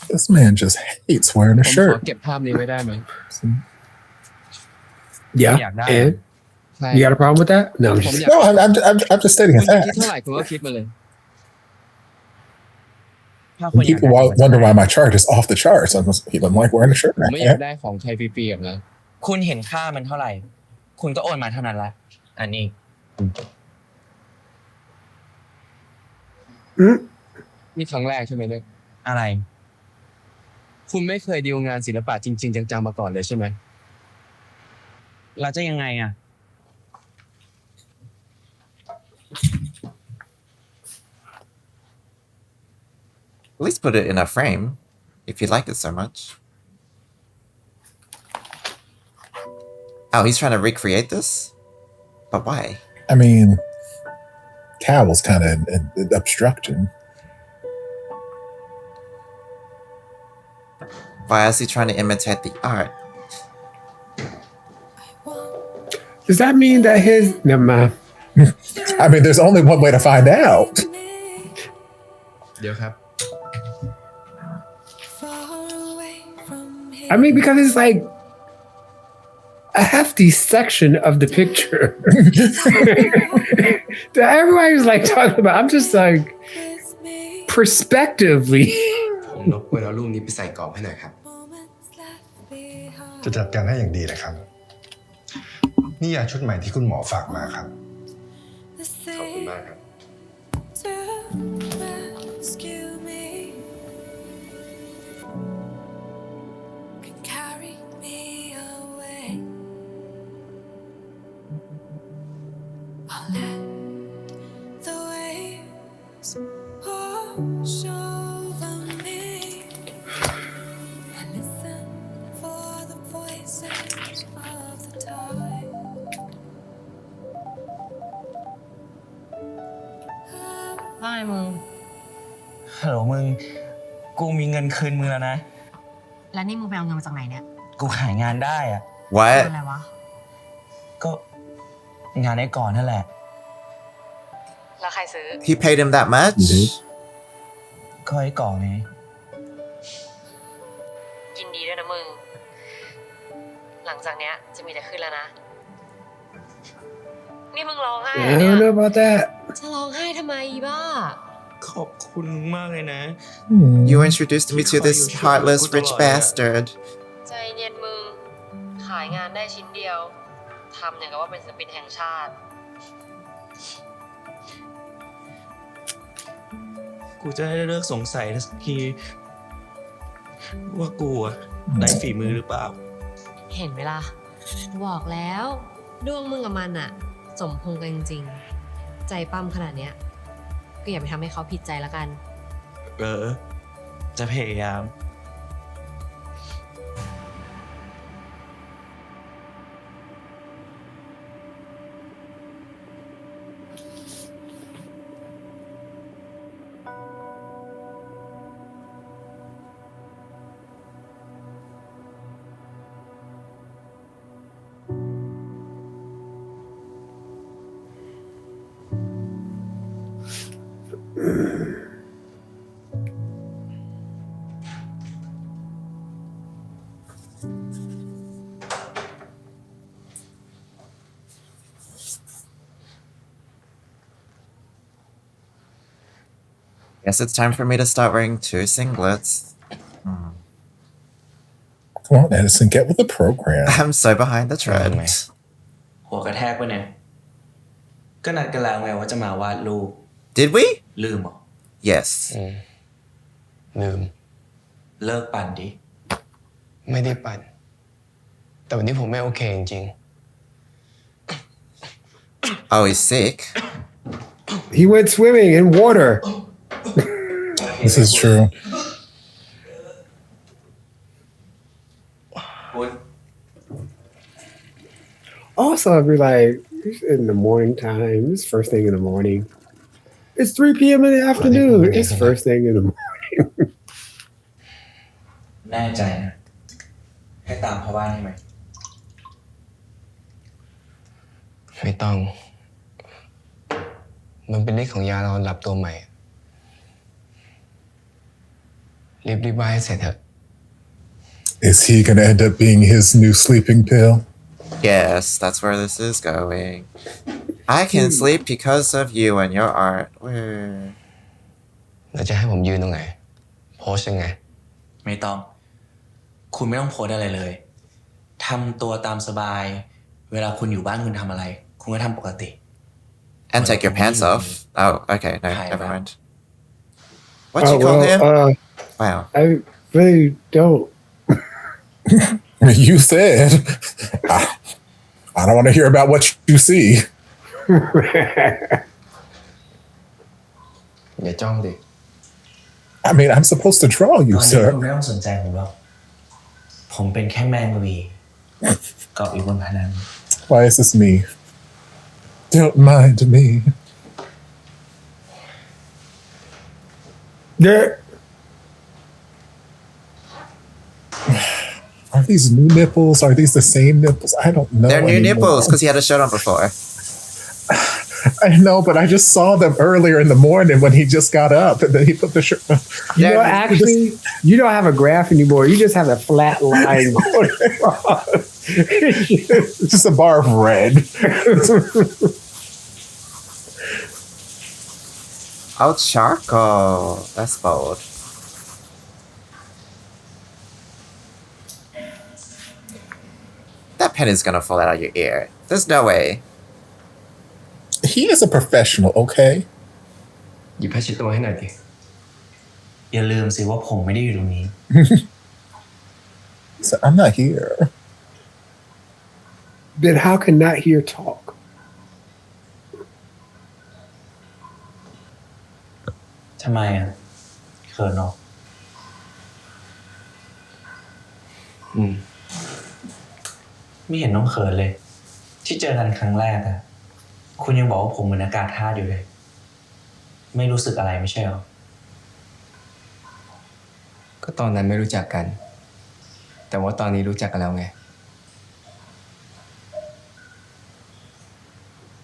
This man just hates wearing a ผมขอ shirt. เก็บภาพนี้ไว้ได้ไหม Yeah. Yeah, that- And ใช่ you got a problem with that? No, I'm ผม just อยาก No, I'm just stating คุ a ณจะคิด fact. เท่าไหร่คุณก็คิดมาเลย ถ้าคุณอยาก People ได้ wonder why my chart is off the charts. I'm like wearing a shirt. ผมไม่อยากได้ของใครฟรีๆแบบนั้น คุณเห็นค่ามันเท่าไหร่ คุณก็โอนมาเท่านั้นแหละ อันนี้ นี่ครั้งแรกใช่ไหมเนี่ย อะไร คุณไม่เคยดีลงานศิลปะจริงๆจังๆมาก่อนเลยใช่ไหม เราจะยังไงอ่ะ At least put it in a frame, if you like it so much. Oh, he's trying to recreate this? But why? I mean, towel's kind of an obstruction. Why is he trying to imitate the art? Does that mean that his never mind? I mean, there's only one way to find out. เดี๋ยวครับ I mean, because it's like a hefty section of the picture that everybody's like talking about. I'm just like perspectively. ผมรบกวนเอารูปนี้ไปใส่กรอบให้หน่อยครับ จะจัดการให้อย่างดีเลยครับ นี่ยาชุดใหม่ที่คุณหมอฝากมาครับ ขอบคุณมากครับ ว่าไงมึง ฮัลโหลมึง กูมีเงินคืนมึงแล้วนะ แล้วนี่มึงไปเอาเงินมาจากไหนเนี่ย กูขายงานได้อะ What? อะไรวะ ก็งานได้ก่อนนั่นแหละ แล้วใครซื้อ He paid him that much? ก็ไอ้ก่อนไง ยินดีด้วยนะมึง หลังจากเนี้ยจะมีแต่ขึ้นแล้วนะ นี่มึงร้องไห้เหรอ I เนี่ย don't know about that. จะร้องไห้ทำไมอีบ้า ขอบคุณมากเลยนะ You introduced me to this heartless rich bastard. ใจเย็นมึง ขายงานได้ชิ้นเดียว ทำอย่างกับว่าเป็นศิลปินแห่งชาติ กูจะได้เลิกสงสัยสักทีว่ากูอะได้ฝีมือหรือเปล่า เห็นไหมล่ะ บอกแล้ว ดวงมึงกับมันอะสมพงษ์กันจริงๆ ใจปั้มขนาดเนี้ย ก็อย่าไปทำให้เขาผิดใจละกัน จะพยายาม I Guess it's time for me to start wearing 2 singlets. Come on, Edison, get with the program. I'm so behind the trend. หัวกระแทกปะเนี่ย ก็นัดกันแล้วไงว่าจะมาวาดรูป Did we? ลืมเหรอ Yes. ลืม เลิกปั่นดิ ไม่ได้ปั่น แต่วันนี้ผมไม่โอเคจริง Oh, he's sick. He went swimming in water. This is true. Also, I'd be like, it's in the morning time. It's first thing in the morning. It's 3 p.m. in the afternoon. It's first thing in the morning. แน่ใจนะ ให้ตามพ่อบ้านให้ไหม ๆ ไม่ต้อง มันเป็นฤทธิ์ของยานอนหลับตัวใหม่ รีบๆว่าให้เสร็จเถอะ Is he gonna end up being his new sleeping pill? Yes, that's where this is going. I can sleep because of you and your art. Where? แล้วจะให้ผมยืนตรงไหน โพสยังไง ไม่ต้อง คุณไม่ต้องโพสอะไรเลย ทำตัวตามสบาย เวลาคุณอยู่บ้านคุณทำอะไร คุณก็ทำปกติ And take your pants off. Oh, okay. No, Hi, never Rob. mind. What you call him? Wow. I really don't. You said. I don't want to hear about what you see. อย่าจ้องดิ I mean, I'm supposed to draw ต you, อนนี้ sir. คุณไม่ต้องสนใจผมหรอก ผมเป็นแค่แมงกะวีเกาะอยู่บนพนัง Why is this me? Don't mind me. There. Are these new nipples? Are these the same nipples? I don't know. They're new anymore. nipples because he had a shirt on before. I know, but I just saw them earlier in the morning when he just got up and then he put the shirt on. You know, actually, you don't have a graph anymore. You just have a flat line going across. It's just a bar of red. Oh, charcoal. That's bold. That pen is gonna fall out of your ear. There's no way. He is a professional, okay? หยิบผ้าเช็ดตัวให้หน่อยดิ อย่าลืมสิว่าผมไม่ได้อยู่ตรงนี้ So I'm not here. Then how can not hear talk? ทำไมอ่ะเขินเนาะ ไม่เห็นต้องเขินเลย ที่เจอกันครั้งแรกอะคุณยังบอกว่าผมเหมือนอากาศธาตุอยู่เลย ไม่รู้สึกอะไรไม่ใช่หรอ ก็ตอนนั้นไม่รู้จักกัน แต่ว่าตอนนี้รู้จักกันแล้วไง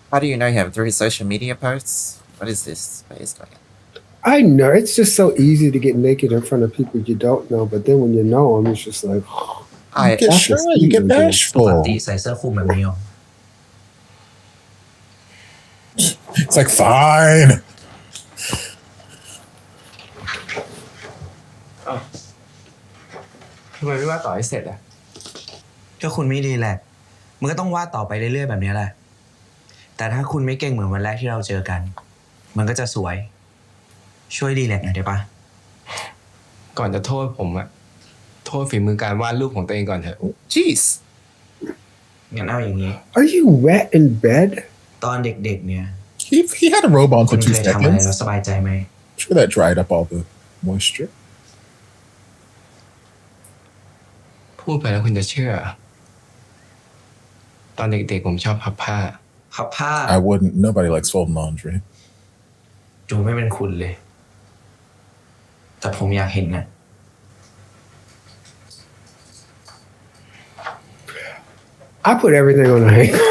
How do you know him? Through his social media posts? What is this? What is going on? I know it's just so easy to get naked in front of people you don't know, but then when you know them, it's just like You get that's shy, just you get easy. ปก bashful. ติใส่เสื้อคลุมแบบนี้หรอ It's like, fine. ทำไมไม่ว่าต่อให้เสร็จอ่ะ ก็คุณไม่ดีแหละ มันก็ต้องวาดต่อไปเรื่อยๆแบบนี้แหละ แต่ถ้าคุณไม่เก่งเหมือนวันแรกที่เราเจอกัน มันก็จะสวย ช่วยดีแลกหน่อยได้ปะ ก่อนจะโทษผมอ่ะ โทษฝีมือการวาดรูปของตัวเองก่อนเถอะ Jeez. งั้นเอาอย่างนี้ Are you wet in bed? ตอนเด็กๆเนี่ย He had a robe on คุ for ณ 2 เคยทำอะไรแล้ว seconds. สบายใจไหม Sure that dried up all the moisture. พูดไปแล้วคุณจะเชื่อ ตอนเด็กๆผมชอบพับผ้า พับผ้า I wouldn't. Nobody likes folding laundry. ดูไม่เป็นคุณเลย แต่ผมอยากเห็นนะ I put everything on a hanger.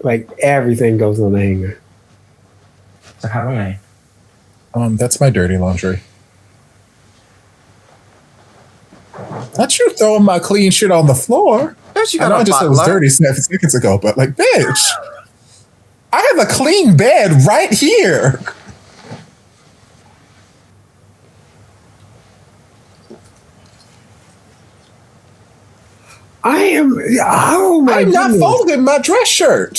Like everything goes on the hanger. สภาพว่าไง That's my dirty laundry. Not you throwing my clean shit on the floor. Don't you I got know a I just said it was butler? dirty 7 seconds ago, but like, bitch, I have a clean bed right here. I am. Oh my I'm not goodness. folding my dress shirt.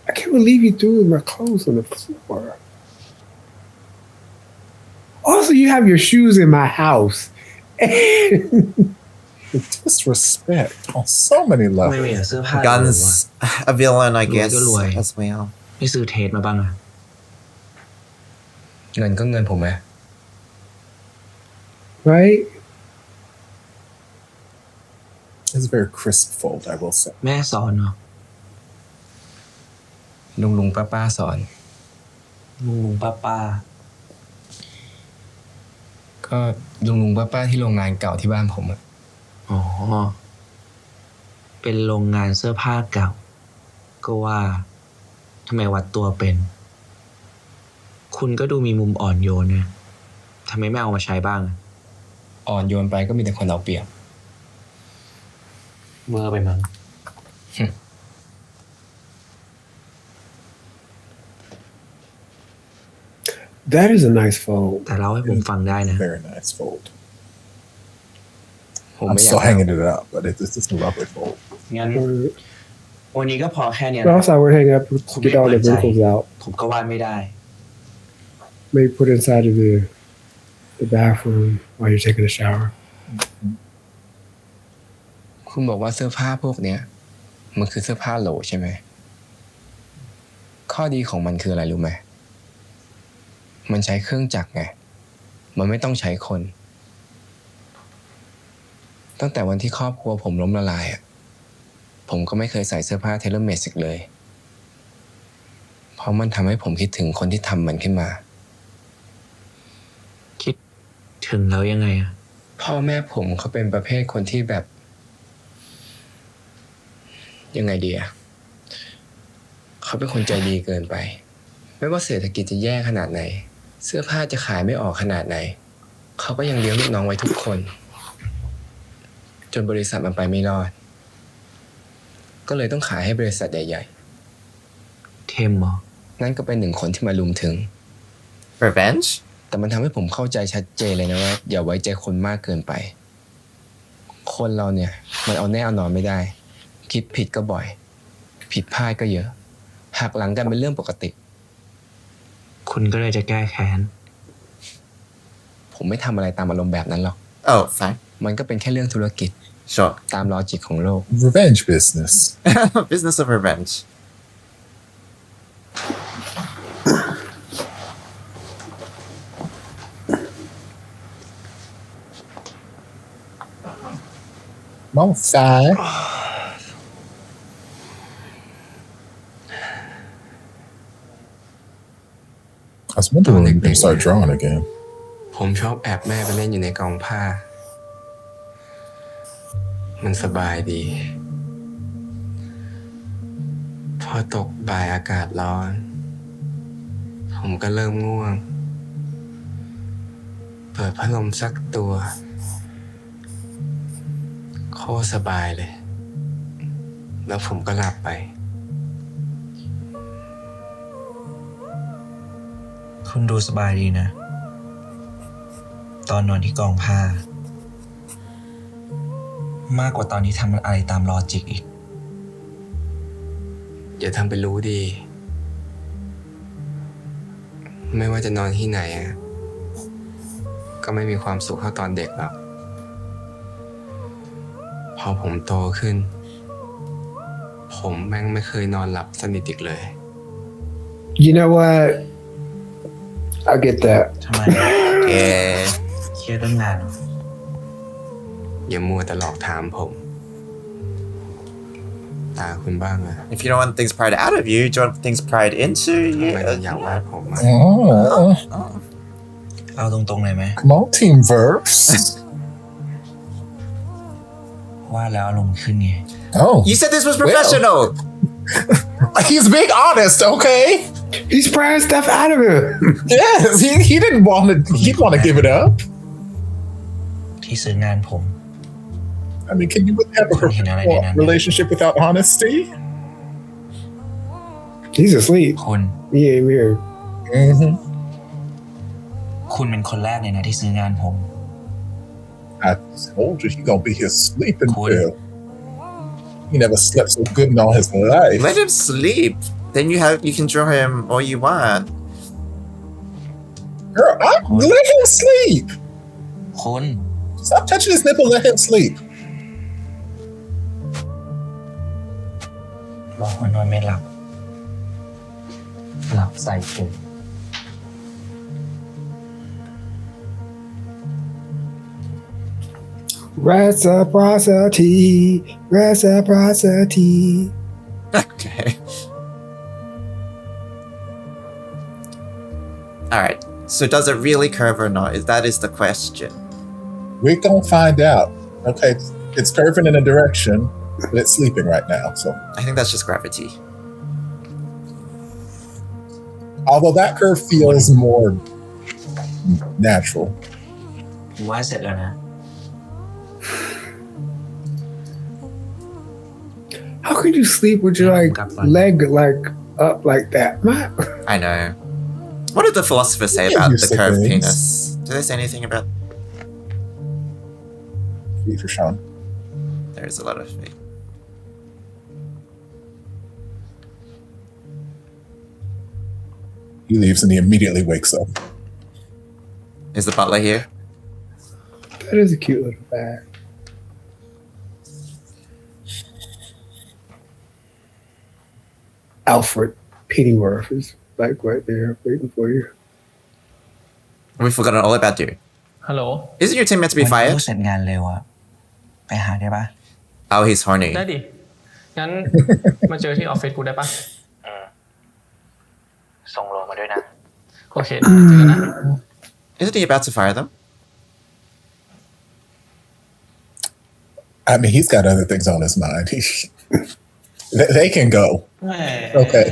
I can't believe you threw my clothes on the floor. Also, you have your shoes in my house. Disrespect on so many ไม่มี levels. เสื้อผ้า Guns, a villain, I guess, รวย as well. ไม่ซื้อเทสมาบ้างอะ เงินก็เงินผมไหม Right? It's a very crisp fold, I will say. แม่สอนเนาะ ลุงป้าสอน ลุงป้า ก็ลุงป้าที่โรงงานเก่าที่บ้านผมอะ อ๋อ เป็นโรงงานเสื้อผ้าเก่า ก็ว่าทำไมวัดตัวเป็น คุณก็ดูมีมุมอ่อนโยนนะทำไมไม่เอามาใช้บ้าง อ่อนโยนไปก็มีแต่คนเอาเปรียบ เมื่อไปมั้ง That is a nice fold. แต่เล่าให้ผมฟังได้นะ Very nice fold. ผม I'm ไม่อยาก still hanging it up, but it's just a lovely fold. งั้น วันนี้ก็พอแค่เนี้ย But also, I would hang up, get all the Website. wrinkles out. ผมก็วาดไม่ได้ Maybe put it inside of the bathroom while you're taking a shower. คุณบอกว่าเสื้อผ้าพวกเนี้ย มันคือเสื้อผ้าโหลใช่ไหม ข้อดีของมันคืออะไรรู้ไหม มันใช้เครื่องจักรไง มันไม่ต้องใช้คน ตั้งแต่วันที่ครอบครัวผมล้มละลายอ่ะ ผมก็ไม่เคยใส่เสื้อผ้าเทเลเมดอีกเลย เพราะมันทำให้ผมคิดถึงคนที่ทำมันขึ้นมา คิดถึงแล้วยังไงอะ พ่อแม่ผมเขาเป็นประเภทคนที่แบบ ยังไงดีอะเขาเป็นคนใจดีเกินไป ไม่ว่าเศรษฐกิจจะแย่ขนาดไหน เสื้อผ้าจะขายไม่ออกขนาดไหน เขาก็ยังเลี้ยงลูกน้องไว้ทุกคน จนบริษัทมันไปไม่รอด ก็เลยต้องขายให้บริษัทใหญ่ เทมเหรอ ๆ นั่นก็เป็นหนึ่งคนที่มาลุมถึง Revenge? แต่มันทำให้ผมเข้าใจชัดเจนเลยนะว่า อย่าไว้ใจคนมากเกินไป คนเราเนี่ย มันเอาแน่เอานอนไม่ได้ คิดผิดก็บ่อย ผิดพลาดก็เยอะ หักหลังกันเป็นเรื่องปกติ คุณก็เลยจะแก้แค้น ผมไม่ทำอะไรตามอารมณ์แบบนั้นหรอก Oh, fine. มันก็เป็นแค่เรื่องธุรกิจ Sure. ตามลอจิกของโลก Revenge business. Business of revenge. Mouthside. I was wondering when you're gonna start drawing again. ผมชอบแอบแม่ไปเล่นอยู่ในกองผ้า มันสบายดี พอตกบ่ายอากาศร้อน ผมก็เริ่มง่วง เปิดพัดลมสักตัว โคตรสบายเลย แล้วผมก็หลับไป คุณดูสบายดีนะ ตอนนอนที่กองผ้า มากกว่าตอนที่ทำอะไรตามลอจิกอีก อย่าทำเป็นรู้ดี ไม่ว่าจะนอนที่ไหนอะก็ไม่มีความสุขเท่าตอนเด็กหรอก พอผมโตขึ้น ผมแม่งไม่เคยนอนหลับสนิทอีกเลย You know what? I get that. ทำไม Yeah. เครียดเรื่องงานเหรอ อย่ามัวแต่หลอกถามผม ตาคุณบ้างอะ If you don't want things pried out of you, do you want things pried into ทำไมถึง you? อยากวาดผมอะ Oh, เอาตรงๆเลยไหม come on, teamverse. ว่าแล้วอารมณ์ขึ้นไง Oh, You said this was professional. he's being honest. Okay. He's prying stuff out of him. Yes, he didn't want to. He'd want to give it up. ที่ซื้องานผม I mean, can you have a relationship without honesty? He's asleep. คุณ He ain't here. Mm-hmm. คุณเป็นคนแรกเลยนะที่ซื้องานผม I told you he gonna be here sleeping well. He never slept so good in all his life. Let him sleep. Then you can draw him all you want. Girl, let him sleep. คุณ Stop touching his nipple. Let him sleep. บอกว่านอนไม่หลับ หลับใส่ผม Reciprocity. Reciprocity. Okay. All right. So does it really curve or not? That is the question. We're gonna find out. Okay, it's curving in a direction, but it's sleeping right now. So, I think that's just gravity. although that curve feels more natural. ว่าเสร็จแล้วนะ How could you sleep with your leg up like that? I know. What did the philosophers say about the curved penis? Do they say anything about? Feet for Sean. There's a lot of feet. He leaves and he immediately wakes up. Is the butler here? That is a cute little bag. Alfred Pennyworth is like right there waiting for you. We've forgotten all about you. ฮัลโหล Isn't your team meant to be วันนี้ fired? ลูกเสร็จงานเร็วอะไปหาได้ปะ Oh, he's horny. ได้ดิ งั้น มาเจอที่ออฟฟิศกูได้ปะ ส่งโลมาด้วยนะ โอเคเดี๋ยวเจอกันนะ Isn't he about to fire them? I mean, he's got other things on his mind. They can go. แหม Okay.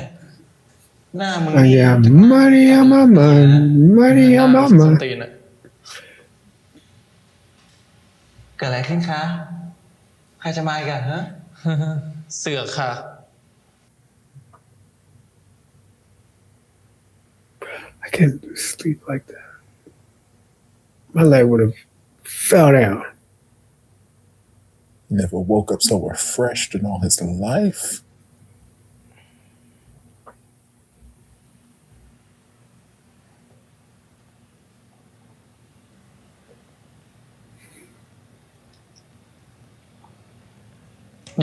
หน้ามึง I got money on my mind, money on my ส mind. ตีนอะ เกิดอะไรขึ้นคะ ใครจะมาอีกอะฮะ เสือกค่ะ I can't sleep like that. My leg would have fell down. Never woke up so refreshed in all his life.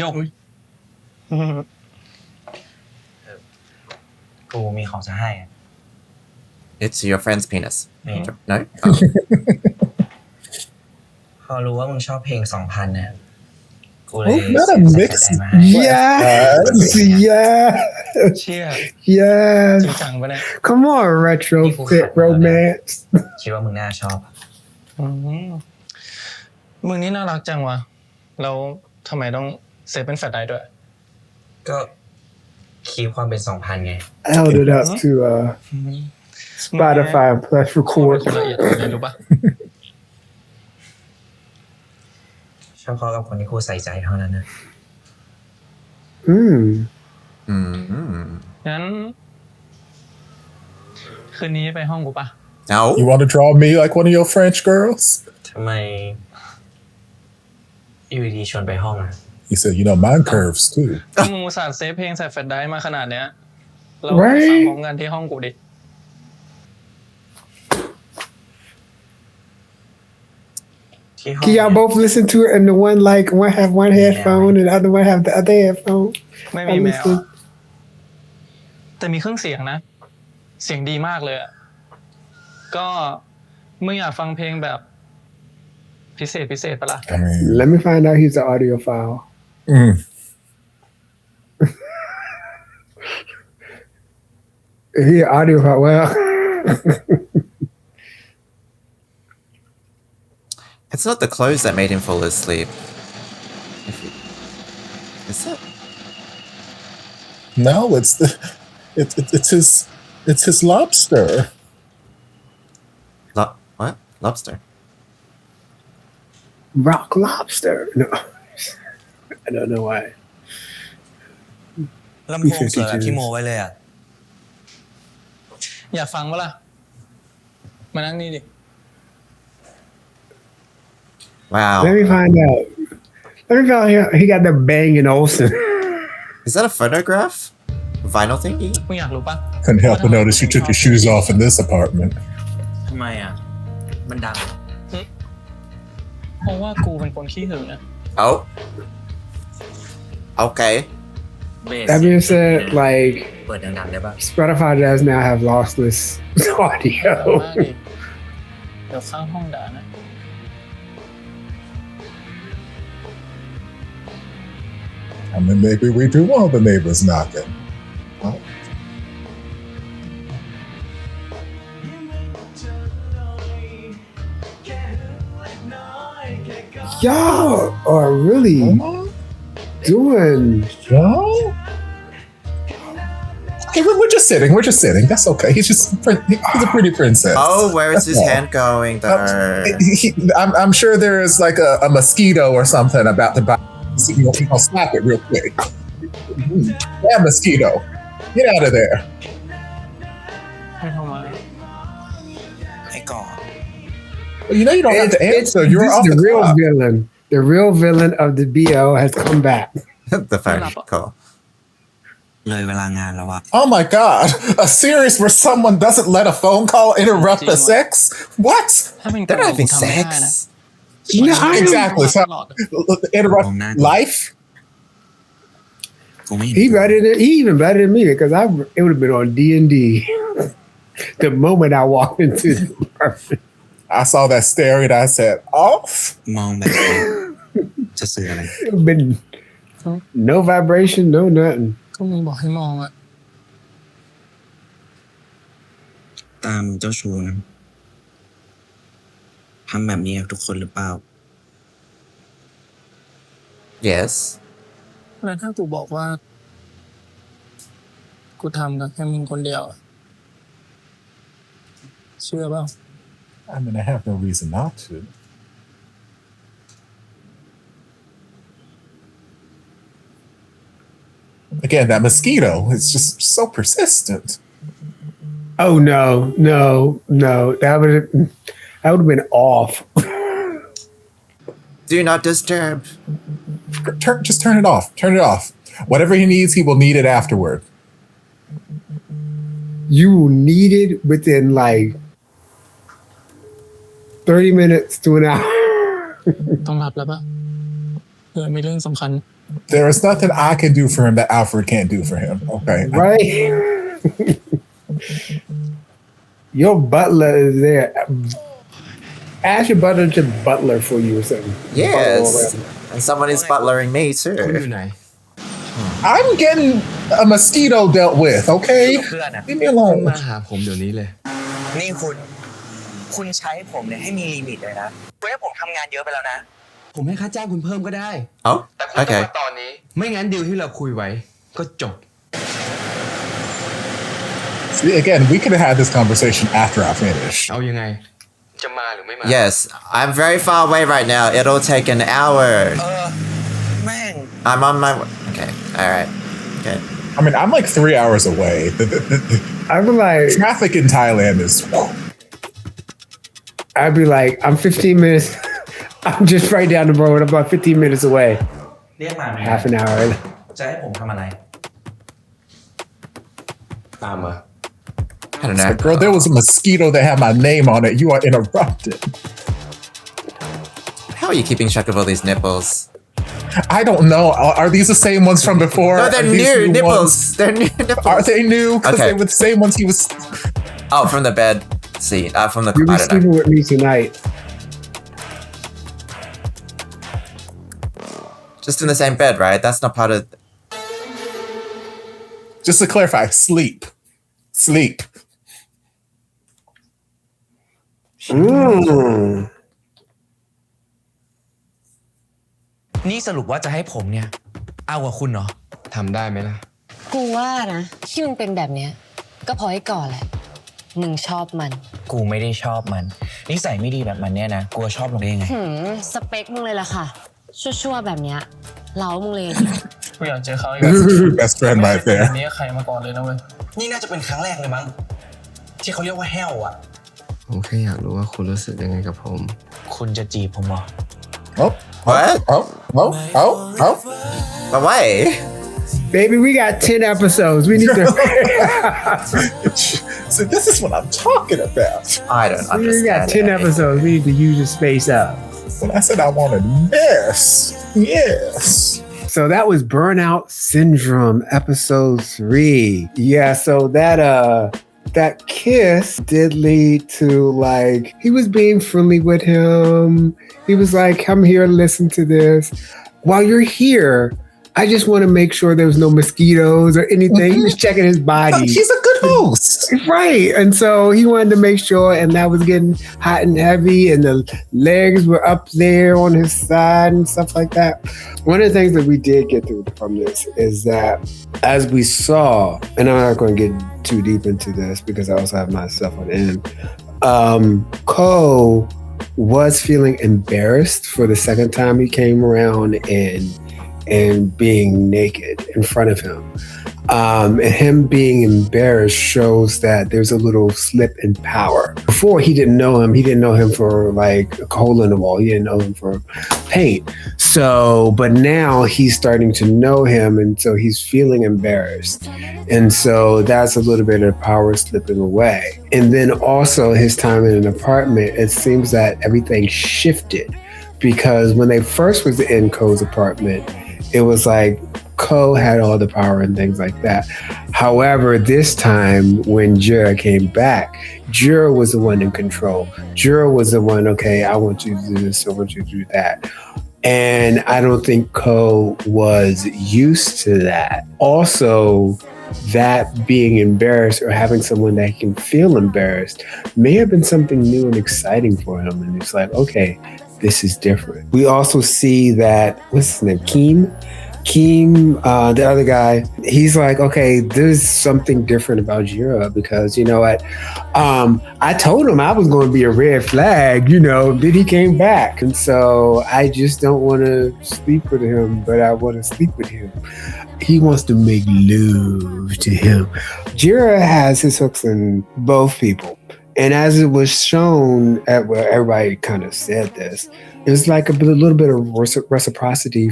Yo. กูมีของจะให้อะ It's your friend's penis. Yeah. No? Oh. พอรู้ว่ามึงชอบเพลง 2000 เนี่ย กูเลย Oh, not a ใส่ mix. แฟลชไดร์มาให้ Yes, yes, เชี่ย yes. จริงจังปะเนี่ย Come on, retrofit romance. คิดว่ามึงน่าชอบ อืมมึงนี่น่ารักจังวะ แล้วทำไมต้องเซฟเป็นแฟลชไดร์ด้วย ก็คีบความเป็น 2000 ไง I held it up to Spotify and press พูด record. คนละเอียดเลยรู้ปะ เฉพาะกับคนที่กูใส่ใจเท่านั้นนะ Mm-hmm. งั้น คืนนี้ไปห้องกูปะ No? You want to draw me like one of your French girls? ทำไมอยู่ดีๆชวนไปห้องอะ He said, you know, mine curves too. มึงอุตส่าห์เซฟเพลงใส่แฟลชไดร์มาขนาดเนี้ย เรา Right. ฟังพร้อมกันที่ห้องกูดิ ที่ห้อง Can y'all both listen to it and the one have one headphone and the other one have the other headphone? ไม่มีแมวอะแต่มีเครื่องเสียงนะ เสียงดีมากเลยอะก็มึงอยากฟังเพลงแบบ พิเศษปะล่ะ I mean, Let me find out he's the audiophile. If he an audiophile, well, It's not the clothes that made him fall asleep. Is it? No, it's his lobster. What? Lobster? Rock lobster. No, I don't know why. ลำโพงเสือที่โมไว้เลยอ่ะ อยากฟังปะล่ะ มานั่งนี่ดิ Wow. Let me find out. He got the Bang & Olufsen. Is that a photograph? Vinyl thingy? มึงอยากรู้ปะ Couldn't help but notice you took your shoes off in this apartment. ทำไมอ่ะ มันดัง เพราะว่ากูเป็นคนขี้หึงนะ Oh. Okay. That being said, like เปิดดังๆได้ปะ Spotify does now have lossless มา audio. ดิเดี๋ยวข้างห้องด่านะ I mean, maybe we do want the neighbors knocking. Well, Y'all are really doing. no? Okay, we're just sitting. We're just sitting. That's okay. He's a pretty princess. Oh, where is That's his all. hand going there? I'm sure there is like a mosquito or something about to bite. I'll slap it real quick. Yeah, mosquito. Get out of there. ให้เข้ามา ไอ้ก่อ Well, you know you don't have to answer. You're This off is the the real clock. villain. The real villain of the BO has come back. The phone call. เลยเวลางานแล้วอะ Oh my god. A series where someone doesn't let a phone call interrupt the sex? What? ถ้าเป็น They're กู not having ทำไม่ได้นะ sex. No, I don't- Exactly. So, interrupt life? กูไม่ He even better than me because it would have been on D&D the moment I walked into the apartment. I saw that stare and I said, off? มองแบบนี้จะสื่ออะไร It would have been no vibration, no nothing. ก็มึงบอกให้มองอะ ตามเจ้าชู้นะทำแบบนี้กับทุกคนหรือเปล่า Yes. แล้วถ้ากูบอกว่า กูทำกับแค่มึงคนเดียวอะเชื่อเปล่า I mean, I have no reason not to. Again, that mosquito is just so persistent. Oh no. That would have been off. Do not disturb. Just turn it off. Turn it off. Whatever he needs, he will need it afterward. You will need it within like 30 minutes to an hour. ต้องรับแล้วปะเผื่อมีเรื่องสำคัญ There is nothing I can do for him that Alfred can't do for him. Okay. Right? Your butler is there. Ask your butler to butler for you or something. Yes. And someone is butlering me คุณอ too. ยู่ไหน I'm getting a mosquito dealt with, okay? เพื่อนอะ Leave me คุณ alone. มาหาผมเดี๋ยวนี้เลย นี่คุณใช้ผมเนี่ยให้มีลิมิตเลยนะคุณให้ผมทำงานเยอะไปแล้วนะ ผมให้ค่าจ้างคุณเพิ่มก็ได้ Oh, แต่คุณต้อง okay. มาตอนนี้ ไม่งั้นดีลที่เราคุยไว้ก็จบ See, again, we could have had this conversation after I finish. เอายังไง จะมาหรือไม่มา Yes, I'm very far away right now. It'll take an hour. แม่ง I'm on my way. Okay, alright. Okay. I mean, I'm like 3 hours away. I'd be like, Traffic in Thailand is. I'm 15 minutes. I'm just right down the road. I'm about 15 minutes away. เรียกมาไหม Half an hour. จะให้ผมทำอะไร ตามมา I don't It's know. like, girl, there was a mosquito that had my name on it. You are interrupted. How are you keeping track of all these nipples? I don't know. Are these the same ones from before? No, they're Are these new nipples. ones? They're new nipples. Are they new? Because Okay. they were the same ones he was. Oh, from the bed seat. From the. You'll be I don't know. sleeping with me tonight. Just in the same bed, right? That's not part of. Just to clarify, sleep. Sleep. Mm. นี่สรุปว่าจะให้ผมเนี่ย เอากว่าคุณเหรอ ทำได้ไหมล่ะ กูว่านะที่มึงเป็นแบบเนี้ยก็เพราะไอ้ก่อนแหละ มึงชอบมัน กูไม่ได้ชอบมันนิสัยไม่ดีแบบมันเนี่ยนะกูชอบลงได้ยังไง สเปคมึงเลยล่ะค่ะ ชั่วๆแบบเนี้ยเล้ามึงเลย กูอยากเจอเขาอีก That's a true best friend right แบบ there. นี้ใครมาก่อนเลยนะเว้ย นี่น่าจะเป็นครั้งแรกเลยมั้งที่เขาเรียกว่าแฮลอ่ะ ผมแค่อยากรู้ว่าคุณรู้สึกยังไงกับผม คุณจะจีบผมเหรอ Oh, What? oh. But why? Baby, we got 10 episodes. We need to. So this is what I'm talking about. I don't We understand. got 10 episodes. We need to use the space up. When I said I wanted yes. So that was Burnout Syndrome, episode 3. Yeah, so that kiss did lead to, like, he was being friendly with him. He was like, come here, listen to this. While you're here, I just want to make sure there's no mosquitoes or anything. He was checking his body. He's a good host. Right. And so he wanted to make sure, and that was getting hot and heavy, and the legs were up there on his side and stuff like that. One of the things that we did get through from this is that as we saw, and I'm not going to get too deep into this because I also have my stuff on end, Ko was feeling embarrassed for the second time he came around and being naked in front of him. And him being embarrassed shows that there's a little slip in power. Before, he didn't know him. He didn't know him for like a hole in the wall. He didn't know him for paint. So, but now he's starting to know him, and so he's feeling embarrassed. And so that's a little bit of power slipping away. And then also his time in an apartment, it seems that everything shifted, because when they first was in Ko's apartment, it was like Ko had all the power and things like that. However, this time when Jura came back, Jura was the one in control. Jura was the one, okay, I want you to do this, I want you to do that. And I don't think Ko was used to that. Also, that being embarrassed or having someone that can feel embarrassed may have been something new and exciting for him. And it's like, okay, this is different. We also see that, what's his name, Keem, the other guy, he's like, okay, there's something different about Jira, because you know what? I told him I was going to be a red flag, you know, then he came back. And so I just don't want to sleep with him, but I want to sleep with him. He wants to make love to him. Jira has his hooks in both people. And as it was shown at where everybody kind of said this, it was like a little bit of reciprocity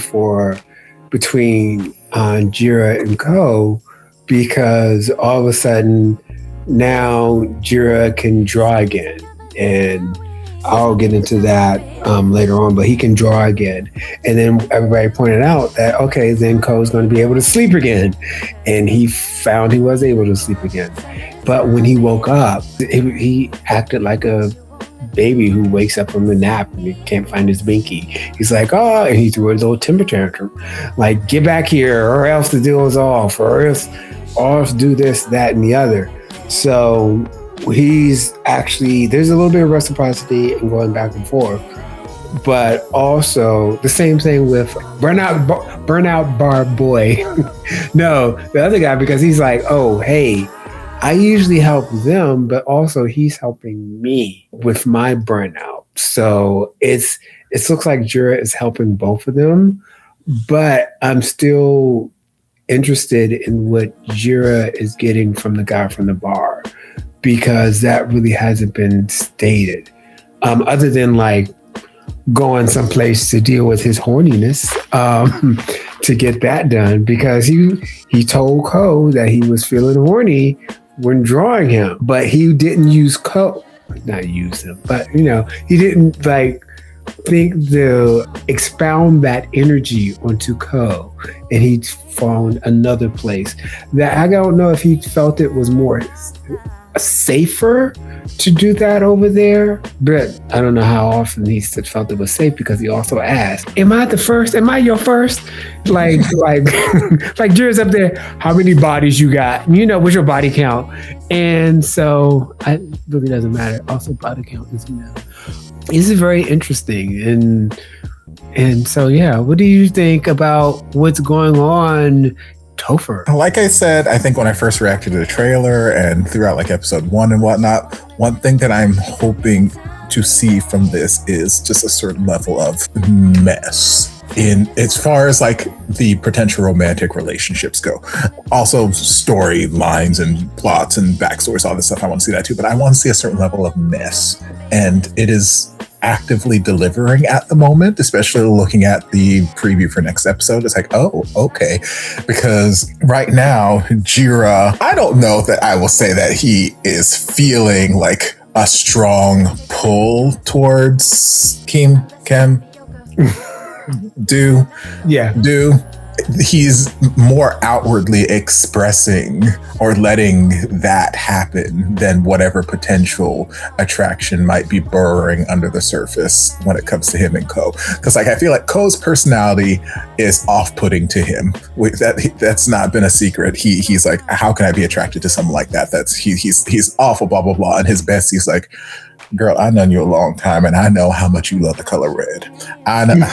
between Jira and Ko, because all of a sudden now Jira can draw again. And I'll get into that later on, but he can draw again. And then everybody pointed out that, okay, then Ko's going to be able to sleep again. And he found he was able to sleep again. But when he woke up, he acted like a baby who wakes up from a nap and he can't find his binky. He's like, oh, and he threw a little temper tantrum. Like, get back here, or else the deal is off, or else do this, that, and the other. So he's actually, there's a little bit of reciprocity and going back and forth. But also the same thing with Burnout Bar Boy. No, the other guy, because he's like, oh, hey, I usually help them, but also he's helping me with my burnout. So it looks like Jura is helping both of them, but I'm still interested in what Jura is getting from the guy from the bar, because that really hasn't been stated. Other than like going someplace to deal with his horniness, to get that done, because he told Ko that he was feeling horny when drawing him, but he didn't use Ko, not use him, but you know, he didn't like think to expound that energy onto Ko, and he found another place that I don't know if he felt it was more safer to do that over there, but I don't know how often he felt it was safe, because he also asked, am I the first? Am I your first? Like Jira's up there, how many bodies you got? You know, what's your body count? And so it really doesn't matter. Also, body count doesn't matter. This is very interesting. And And so, yeah, what do you think about what's going on, Topher? Like I said, I think when I first reacted to the trailer and throughout like episode 1 and whatnot, one thing that I'm hoping to see from this is just a certain level of mess in as far as like the potential romantic relationships go. Also storylines and plots and backstories, all this stuff, I want to see that too, but I want to see a certain level of mess, and it is actively delivering at the moment, especially looking at the preview for next episode. It's like, oh, okay, because right now Jira, I don't know that I will say that he is feeling like a strong pull towards Kim Do. He's more outwardly expressing or letting that happen than whatever potential attraction might be burrowing under the surface when it comes to him and Ko. Because like I feel like Ko's personality is off-putting to him. That's not been a secret. He's like, how can I be attracted to someone like that? He's awful, blah blah blah. And his bestie's like, girl, I've known you a long time, and I know how much you love the color red. I know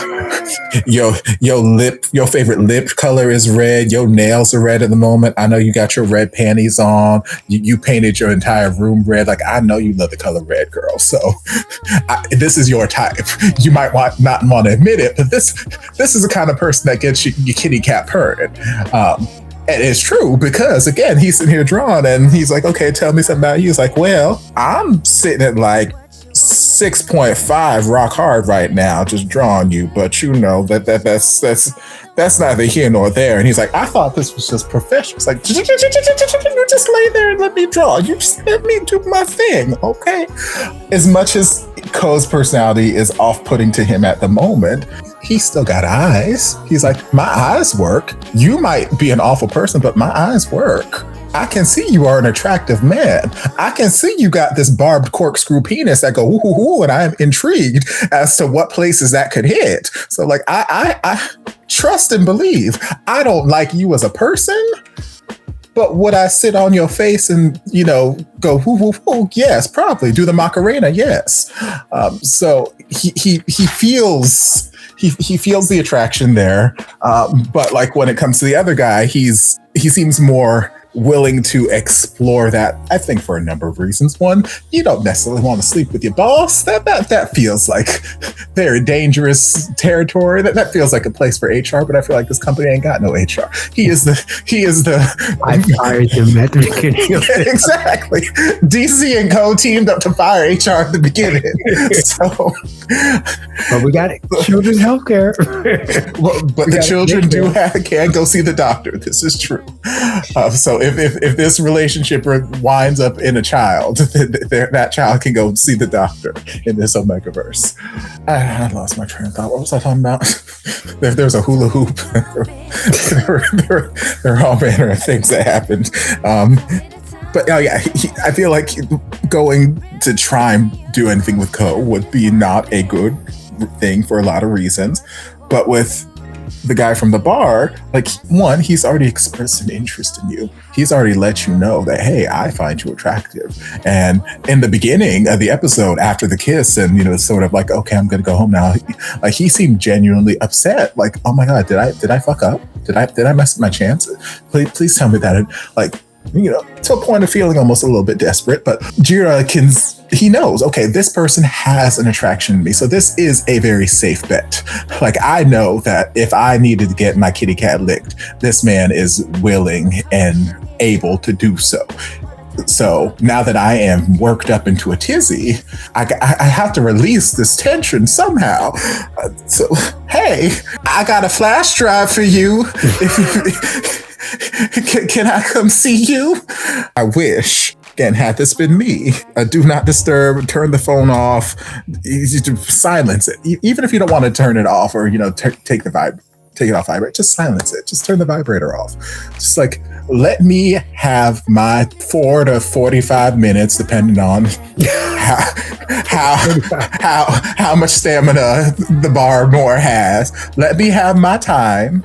your favorite lip color is red. Your nails are red at the moment. I know you got your red panties on. You painted your entire room red. Like, I know you love the color red, girl. So this is your type. You might not want to admit it, but this is the kind of person that gets you kitty cat purred. And it's true because, again, he's sitting here drawn and he's like, okay, tell me something about you. He's like, well, I'm sitting at like 6.5 rock hard right now, just drawing you. But you know, that's neither here nor there. And he's like, I thought this was just professional. It's like, you just lay there and let me draw. You just let me do my thing, okay? As much as Ko's personality is off-putting to him at the moment, he's still got eyes. He's like, my eyes work. You might be an awful person, but my eyes work. I can see you are an attractive man. I can see you got this barbed corkscrew penis that go, ooh, and I am intrigued as to what places that could hit. So like, I trust and believe. I don't like you as a person, but would I sit on your face and, you know, go, whoo, yes, probably. Do the Macarena, yes. So he feels the attraction there. But like when it comes to the other guy, he seems more willing to explore that, I think, for a number of reasons. One, you don't necessarily want to sleep with your boss. That feels like very dangerous territory. That feels like a place for HR, but I feel like this company ain't got no HR. He is the I fired him at the beginning. Exactly. DC and Co teamed up to fire HR at the beginning. So, but we got children's healthcare. Well, but the children can go see the doctor. This is true. So if this relationship winds up in a child, that child can go see the doctor in this Omegaverse. I lost my train of thought. What was I talking about? There's a hula hoop. there are all manner of things that happened. But yeah, I feel like going to try and do anything with Ko would be not a good thing for a lot of reasons. But with the guy from the bar, like, one, he's already expressed an interest in you. He's already let you know that, hey, I find you attractive. And in the beginning of the episode, after the kiss, and, you know, sort of like, okay, I'm gonna go home now. Like, he seemed genuinely upset. Like, oh my God, did I fuck up? Did I mess up my chance? Please tell me that. Like, you know, to a point of feeling almost a little bit desperate. But Jira he knows, okay, this person has an attraction to me. So this is a very safe bet. Like, I know that if I needed to get my kitty cat licked, this man is willing and able to do so. So now that I am worked up into a tizzy, I have to release this tension somehow. So, hey, I got a flash drive for you. Can I come see you? I wish. Again, had this been me, do not disturb, turn the phone off, silence it. Even if you don't want to turn it off or, you know, take it off vibrate, just silence it. Just turn the vibrator off. Just like, let me have my 4 to 45 minutes, depending on how much stamina the bar more has. Let me have my time.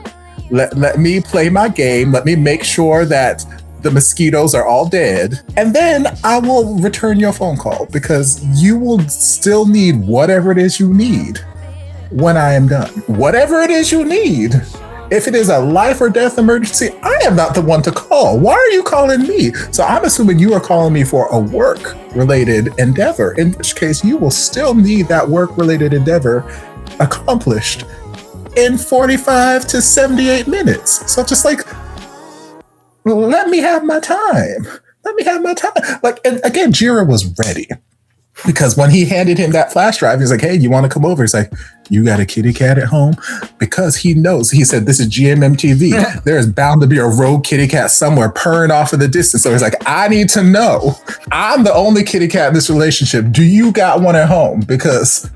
Let me play my game. Let me make sure that the mosquitoes are all dead. And then I will return your phone call, because you will still need whatever it is you need. when I am done. Whatever it is you need. If it is a life or death emergency, I am not the one to call. Why are you calling me? So I'm assuming you are calling me for a work-related endeavor, in which case you will still need that work-related endeavor accomplished in 45 to 78 minutes. So just like, let me have my time. Let me have my time. Like, and again, Jira was ready. Because when he handed him that flash drive, he's like, hey, you want to come over? He's like, you got a kitty cat at home? Because he knows, he said, this is GMMTV. There is bound to be a rogue kitty cat somewhere purring off in the distance. So he's like, I need to know. I'm the only kitty cat in this relationship. Do you got one at home? Because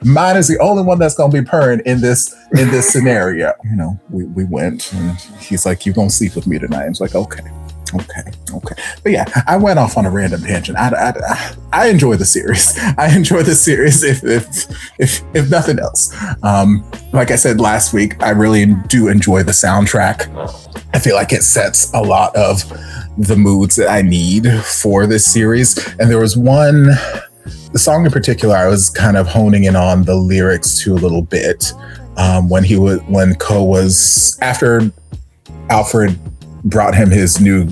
mine is the only one that's going to be purring in this scenario. You know, we went and he's like, you're going to sleep with me tonight. I was like, okay. But yeah, I went off on a random tangent. I enjoy the series. I enjoy the series if nothing else. Like I said last week, I really do enjoy the soundtrack. I feel like it sets a lot of the moods that I need for this series. And there was the song in particular, I was kind of honing in on the lyrics to a little bit. When Ko was, after Alfred brought him his new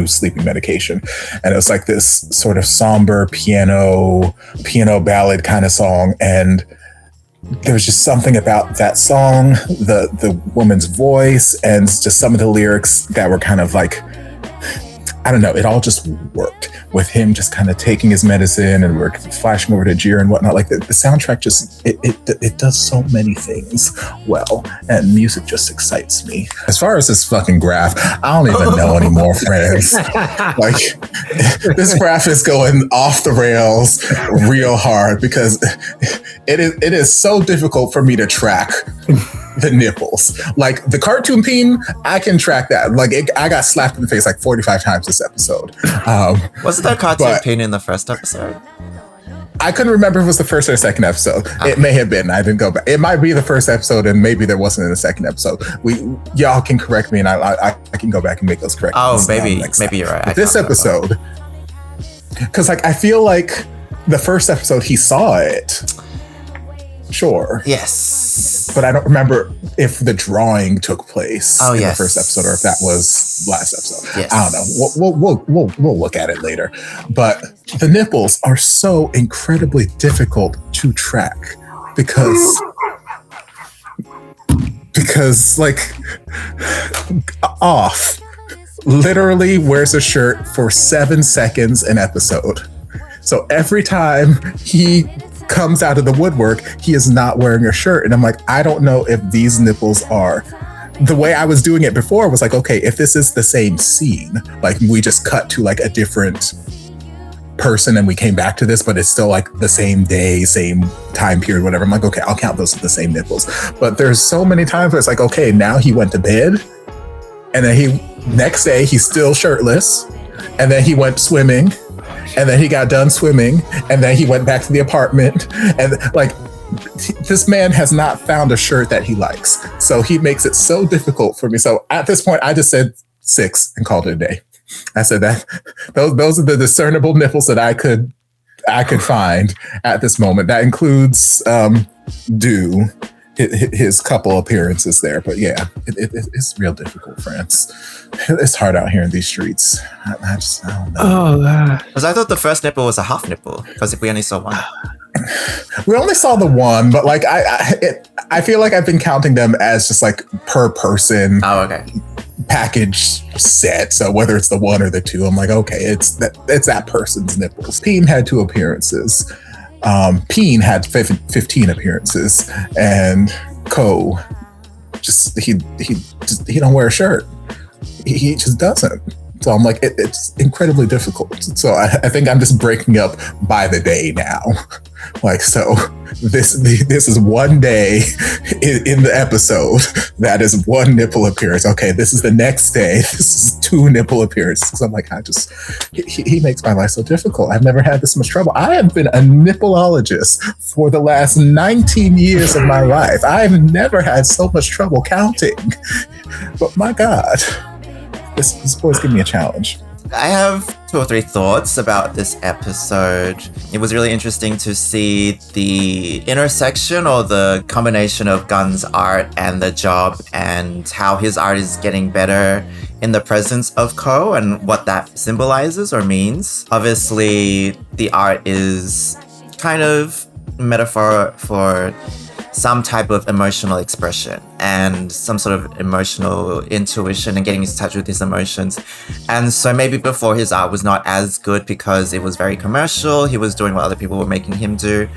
sleeping medication, and it was like this sort of somber piano ballad kind of song, and there was just something about that song, the woman's voice, and just some of the lyrics that were kind of like, I don't know, it all just worked with him just kind of taking his medicine, and we're flashing over to Jira and whatnot. Like the soundtrack just, it does so many things well, and music just excites me. As far as this fucking graph, I don't even know anymore, friends. Like, this graph is going off the rails real hard because it is so difficult for me to track the nipples. Like the cartoon theme, I can track that. Like I got slapped in the face like 45 times this episode. Wasn't there cartoon pain in the first episode? I couldn't remember if it was the first or second episode. It may have been. I didn't go back. It might be the first episode, and maybe there wasn't in the second episode. Y'all can correct me, and I can go back and make those corrections. Oh, maybe you're right. But this episode, because like I feel like the first episode he saw it. Sure. Yes. But I don't remember if the drawing took place in yes. the first episode or if that was last episode. Yes. I don't know. We'll look at it later. But the nipples are so incredibly difficult to track because like Off literally wears a shirt for 7 seconds an episode. So every time he comes out of the woodwork, he is not wearing a shirt. And I'm like, I don't know if these nipples are. The way I was doing it before was like, okay, if this is the same scene, like we just cut to like a different person and we came back to this, but it's still like the same day, same time period, whatever. I'm like, okay, I'll count those as the same nipples. But there's so many times where it's like, okay, now he went to bed and then next day he's still shirtless, and then he went swimming, and then he got done swimming, and then he went back to the apartment, and like this man has not found a shirt that he likes. So he makes it so difficult for me. So at this point, I just said 6 and called it a day. I said that those are the discernible nipples that I could find at this moment. That includes Dew, his couple appearances there. But yeah, it's real difficult, friends. It's hard out here in these streets. I don't know. Oh, God. Because I thought the first nipple was a half nipple, because we only saw one. We only saw the one, but like I feel like I've been counting them as just like per person. Oh, okay. Package set. So whether it's the 1 or the 2, I'm like, okay, it's that person's nipples. Peen had 2 appearances. Peen had 15 appearances, and Ko he don't wear a shirt. He just doesn't. So I'm like, it's incredibly difficult. So I think I'm just breaking up by the day now. Like, so this is one day in the episode. That is 1 nipple appearance. Okay, this is the next day. This is 2 nipple appearances. So I'm like, he makes my life so difficult. I've never had this much trouble. I have been a nippleologist for the last 19 years of my life. I've never had so much trouble counting. But my God. This boy's giving me a challenge. I have 2 or 3 thoughts about this episode. It was really interesting to see the intersection or the combination of Gun's art and the job and how his art is getting better in the presence of Ko and what that symbolizes or means. Obviously, the art is kind of metaphor for some type of emotional expression and some sort of emotional intuition and getting in touch with his emotions. And so maybe before his art was not as good because it was very commercial. He was doing what other people were making him do.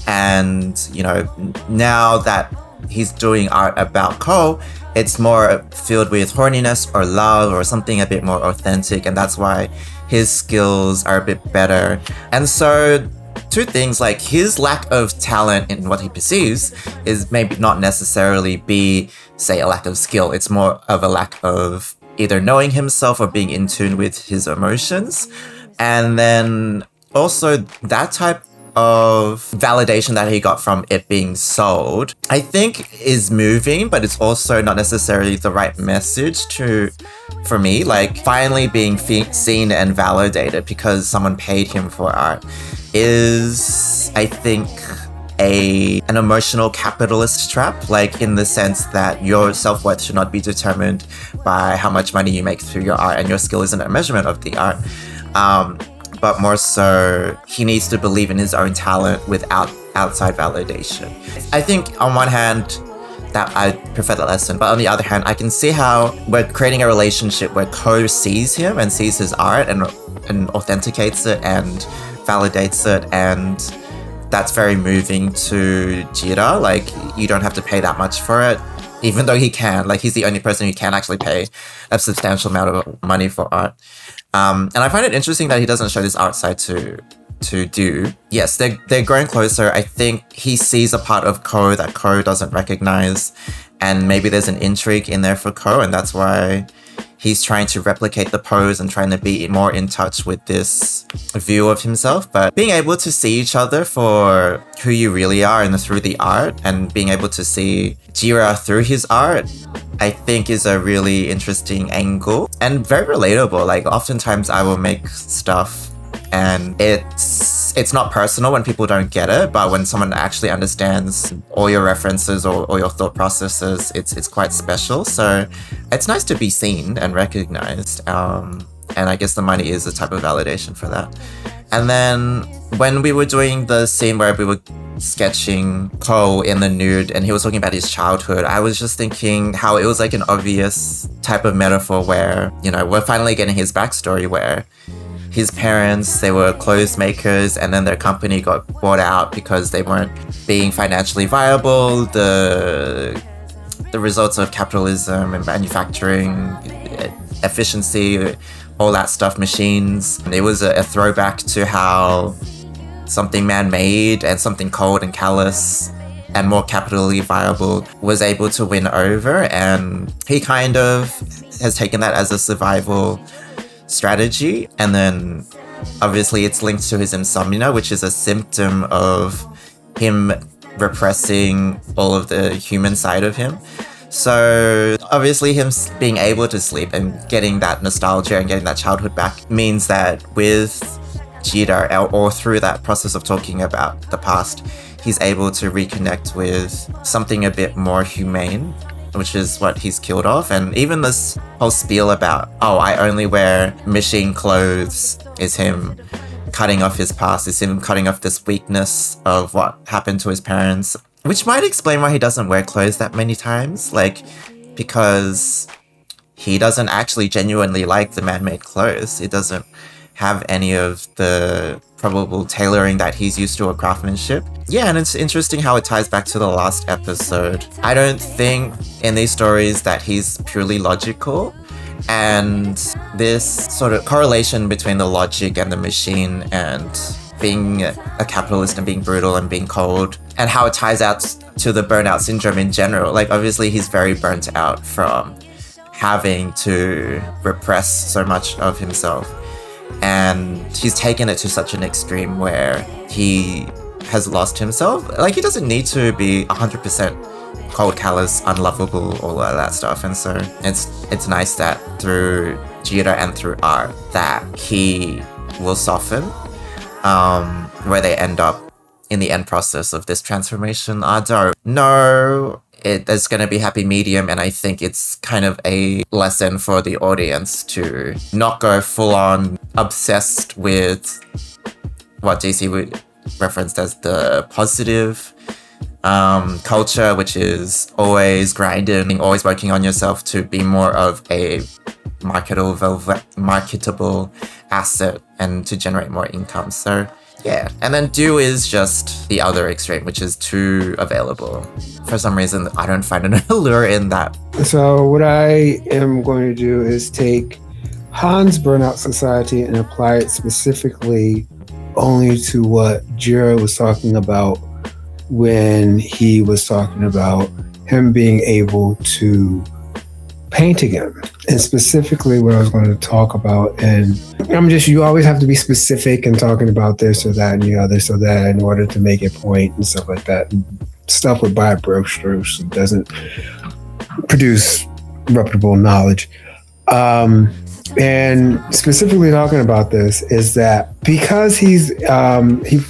And, you know, now that he's doing art about Ko, it's more filled with horniness or love or something a bit more authentic. And that's why his skills are a bit better. And so 2 things, like his lack of talent in what he perceives is maybe not necessarily be, say, a lack of skill. It's more of a lack of either knowing himself or being in tune with his emotions. And then also that type of validation that he got from it being sold, I think is moving, but it's also not necessarily the right message for me, like finally being seen and validated because someone paid him for art is, I think, an emotional capitalist trap, like in the sense that your self-worth should not be determined by how much money you make through your art, and your skill isn't a measurement of the art. But more so, he needs to believe in his own talent without outside validation. I think on one hand, that I prefer that lesson, but on the other hand, I can see how we're creating a relationship where Ko sees him and sees his art and authenticates it and validates it, and that's very moving to Jira. Like, you don't have to pay that much for it, even though he can. Like, he's the only person who can actually pay a substantial amount of money for art. And I find it interesting that he doesn't show this art side to Do. Yes, they're growing closer. I think he sees a part of Ko that Ko doesn't recognize, and maybe there's an intrigue in there for Ko, and that's why he's trying to replicate the pose and trying to be more in touch with this view of himself. But being able to see each other for who you really are and through the art, and being able to see Jira through his art, I think is a really interesting angle and very relatable. Like, oftentimes I will make stuff and it's not personal when people don't get it, but when someone actually understands all your references or your thought processes, it's quite special. So it's nice to be seen and recognized. And I guess the money is a type of validation for that. And then when we were doing the scene where we were sketching Ko in the nude and he was talking about his childhood, I was just thinking how it was like an obvious type of metaphor where, you know, we're finally getting his backstory where his parents, they were clothes makers, and then their company got bought out because they weren't being financially viable. The results of capitalism and manufacturing, efficiency, all that stuff, machines. It was a throwback to how something man-made and something cold and callous and more capitally viable was able to win over, and he kind of has taken that as a survival strategy. And then obviously it's linked to his insomnia, which is a symptom of him repressing all of the human side of him. So obviously him being able to sleep and getting that nostalgia and getting that childhood back means that with Jida, or through that process of talking about the past, he's able to reconnect with something a bit more humane, which is what he's killed off. And even this whole spiel about, oh, I only wear machine clothes, is him cutting off his past, is him cutting off this weakness of what happened to his parents, which might explain why he doesn't wear clothes that many times, like, because he doesn't actually genuinely like the man-made clothes. He doesn't have any of the probable tailoring that he's used to, or craftsmanship. Yeah, and it's interesting how it ties back to the last episode. I don't think in these stories that he's purely logical, and this sort of correlation between the logic and the machine and being a capitalist and being brutal and being cold, and how it ties out to the burnout syndrome in general. Like, obviously he's very burnt out from having to repress so much of himself, and he's taken it to such an extreme where he has lost himself. Like, he doesn't need to be 100% cold, callous, unlovable, all of that stuff. And so it's nice that through theater and through art that he will soften, where they end up in the end process of this transformation. I don't know. There's going to be happy medium, and I think it's kind of a lesson for the audience to not go full on obsessed with what DC would referenced as the positive culture, which is always grinding, always working on yourself to be more of a marketable asset and to generate more income. So yeah, and then Dew is just the other extreme, which is too available. For some reason, I don't find an allure in that. So what I am going to do is take Han's Burnout Society and apply it specifically only to what Jira was talking about when he was talking about him being able to paint again. And specifically what I was going to talk about, and you always have to be specific in talking about this or that and the other so that in order to make a point and stuff like that. Stuff with broad strokes doesn't produce reputable knowledge. And specifically talking about this is that because he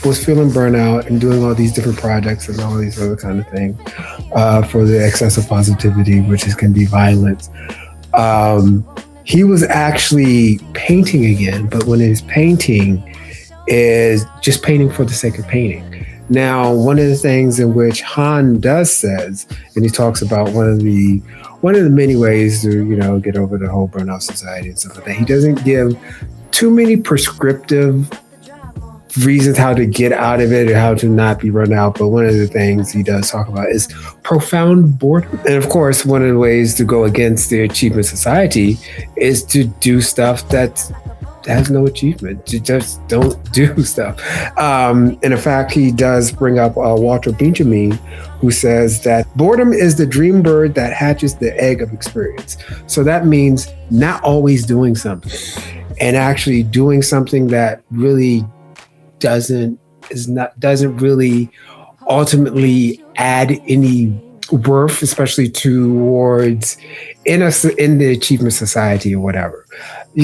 was feeling burnout and doing all these different projects and all these other kind of things for the excessive positivity, which can be violence, he was actually painting again, but when his painting is just painting for the sake of painting. Now, one of the things in which Han says, and he talks about one of the many ways to, get over the whole burnout society and stuff like that. He doesn't give too many prescriptive reasons how to get out of it or how to not be run out. But one of the things he does talk about is profound boredom. And of course, one of the ways to go against the achievement society is to do stuff that has no achievement. You just don't do stuff. And in fact, he does bring up Walter Benjamin, who says that boredom is the dream bird that hatches the egg of experience. So that means not always doing something and actually doing something that really doesn't really ultimately add any worth, especially towards in the achievement society or whatever.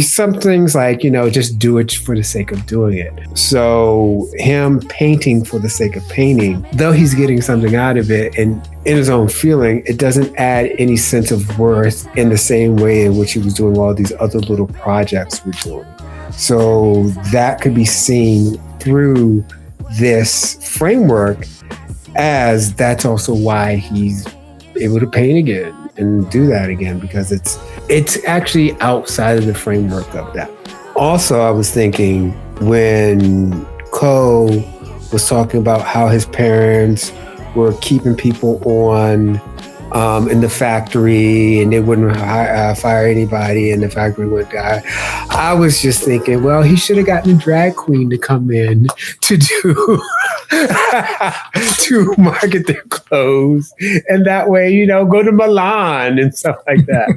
Some things like, just do it for the sake of doing it. So him painting for the sake of painting, though he's getting something out of it and in his own feeling, it doesn't add any sense of worth in the same way in which he was doing all these other little projects we're doing. So that could be seen through this framework as that's also why he's able to paint again and do that again, because it's actually outside of the framework of that. Also, I was thinking when Ko was talking about how his parents were keeping people on in the factory and they wouldn't fire anybody and the factory would die. I was just thinking, well, he should have gotten a drag queen to come in to do to market their clothes, and that way, go to Milan and stuff like that.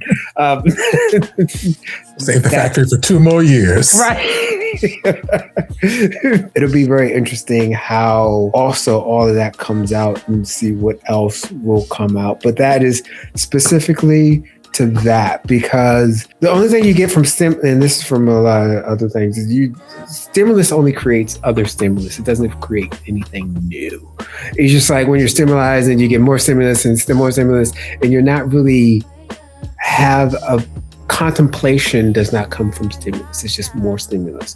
Save the factory for 2 more years. Right. It'll be very interesting how also all of that comes out and see what else will come out. But that is specifically to that, because the only thing you get from and this is from a lot of other things, is stimulus only creates other stimulus. It doesn't create anything new. It's just like when you're stimulized and you get more stimulus and more stimulus, and you're not really have a contemplation does not come from stimulus. It's just more stimulus.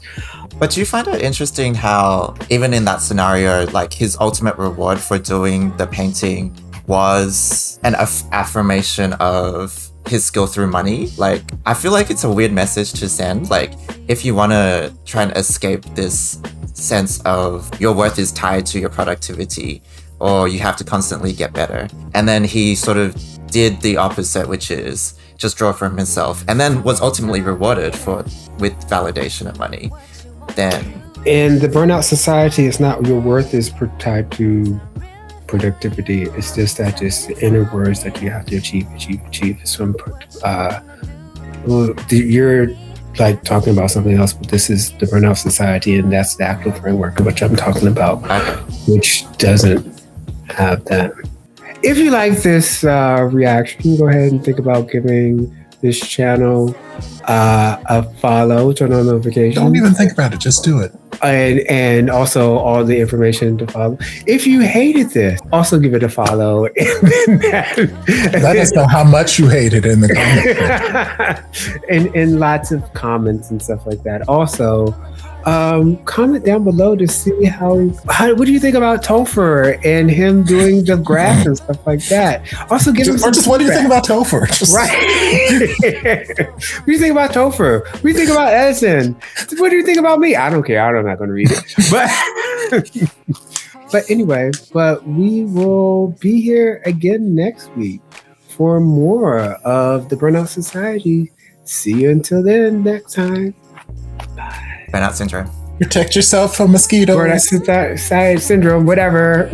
But do you find it interesting how even in that scenario, like his ultimate reward for doing the painting was an affirmation of his skill through money? Like, I feel like it's a weird message to send. Like, if you want to try and escape this sense of your worth is tied to your productivity or you have to constantly get better. And then he sort of did the opposite, which is just draw from himself, and then was ultimately rewarded with validation and money. Then in the burnout society, it's not your worth is tied to productivity. It's just that the inner words that you have to achieve. Some you're like talking about something else, but this is the burnout society, and that's the actual framework which I'm talking about, which doesn't have that. if you like this reaction, go ahead and think about giving this channel a follow, turn on notifications. Don't even think about it. Just do it. And also all the information to follow. If you hated this, also give it a follow. Let us know how much you hate it in the comments. and lots of comments and stuff like that. Also, comment down below to see how what do you think about Topher and him doing the graph and stuff like that. Also give him just what do you think about Topher? Right. What do you think about Topher? What do you think about Edison? What do you think about me? I don't care. I'm not going to read it. But anyway, we will be here again next week for more of the Burnout Society. See you until then next time. Bye. Burnout Syndrome. Protect yourself from mosquitoes. Burnout Syndrome, whatever.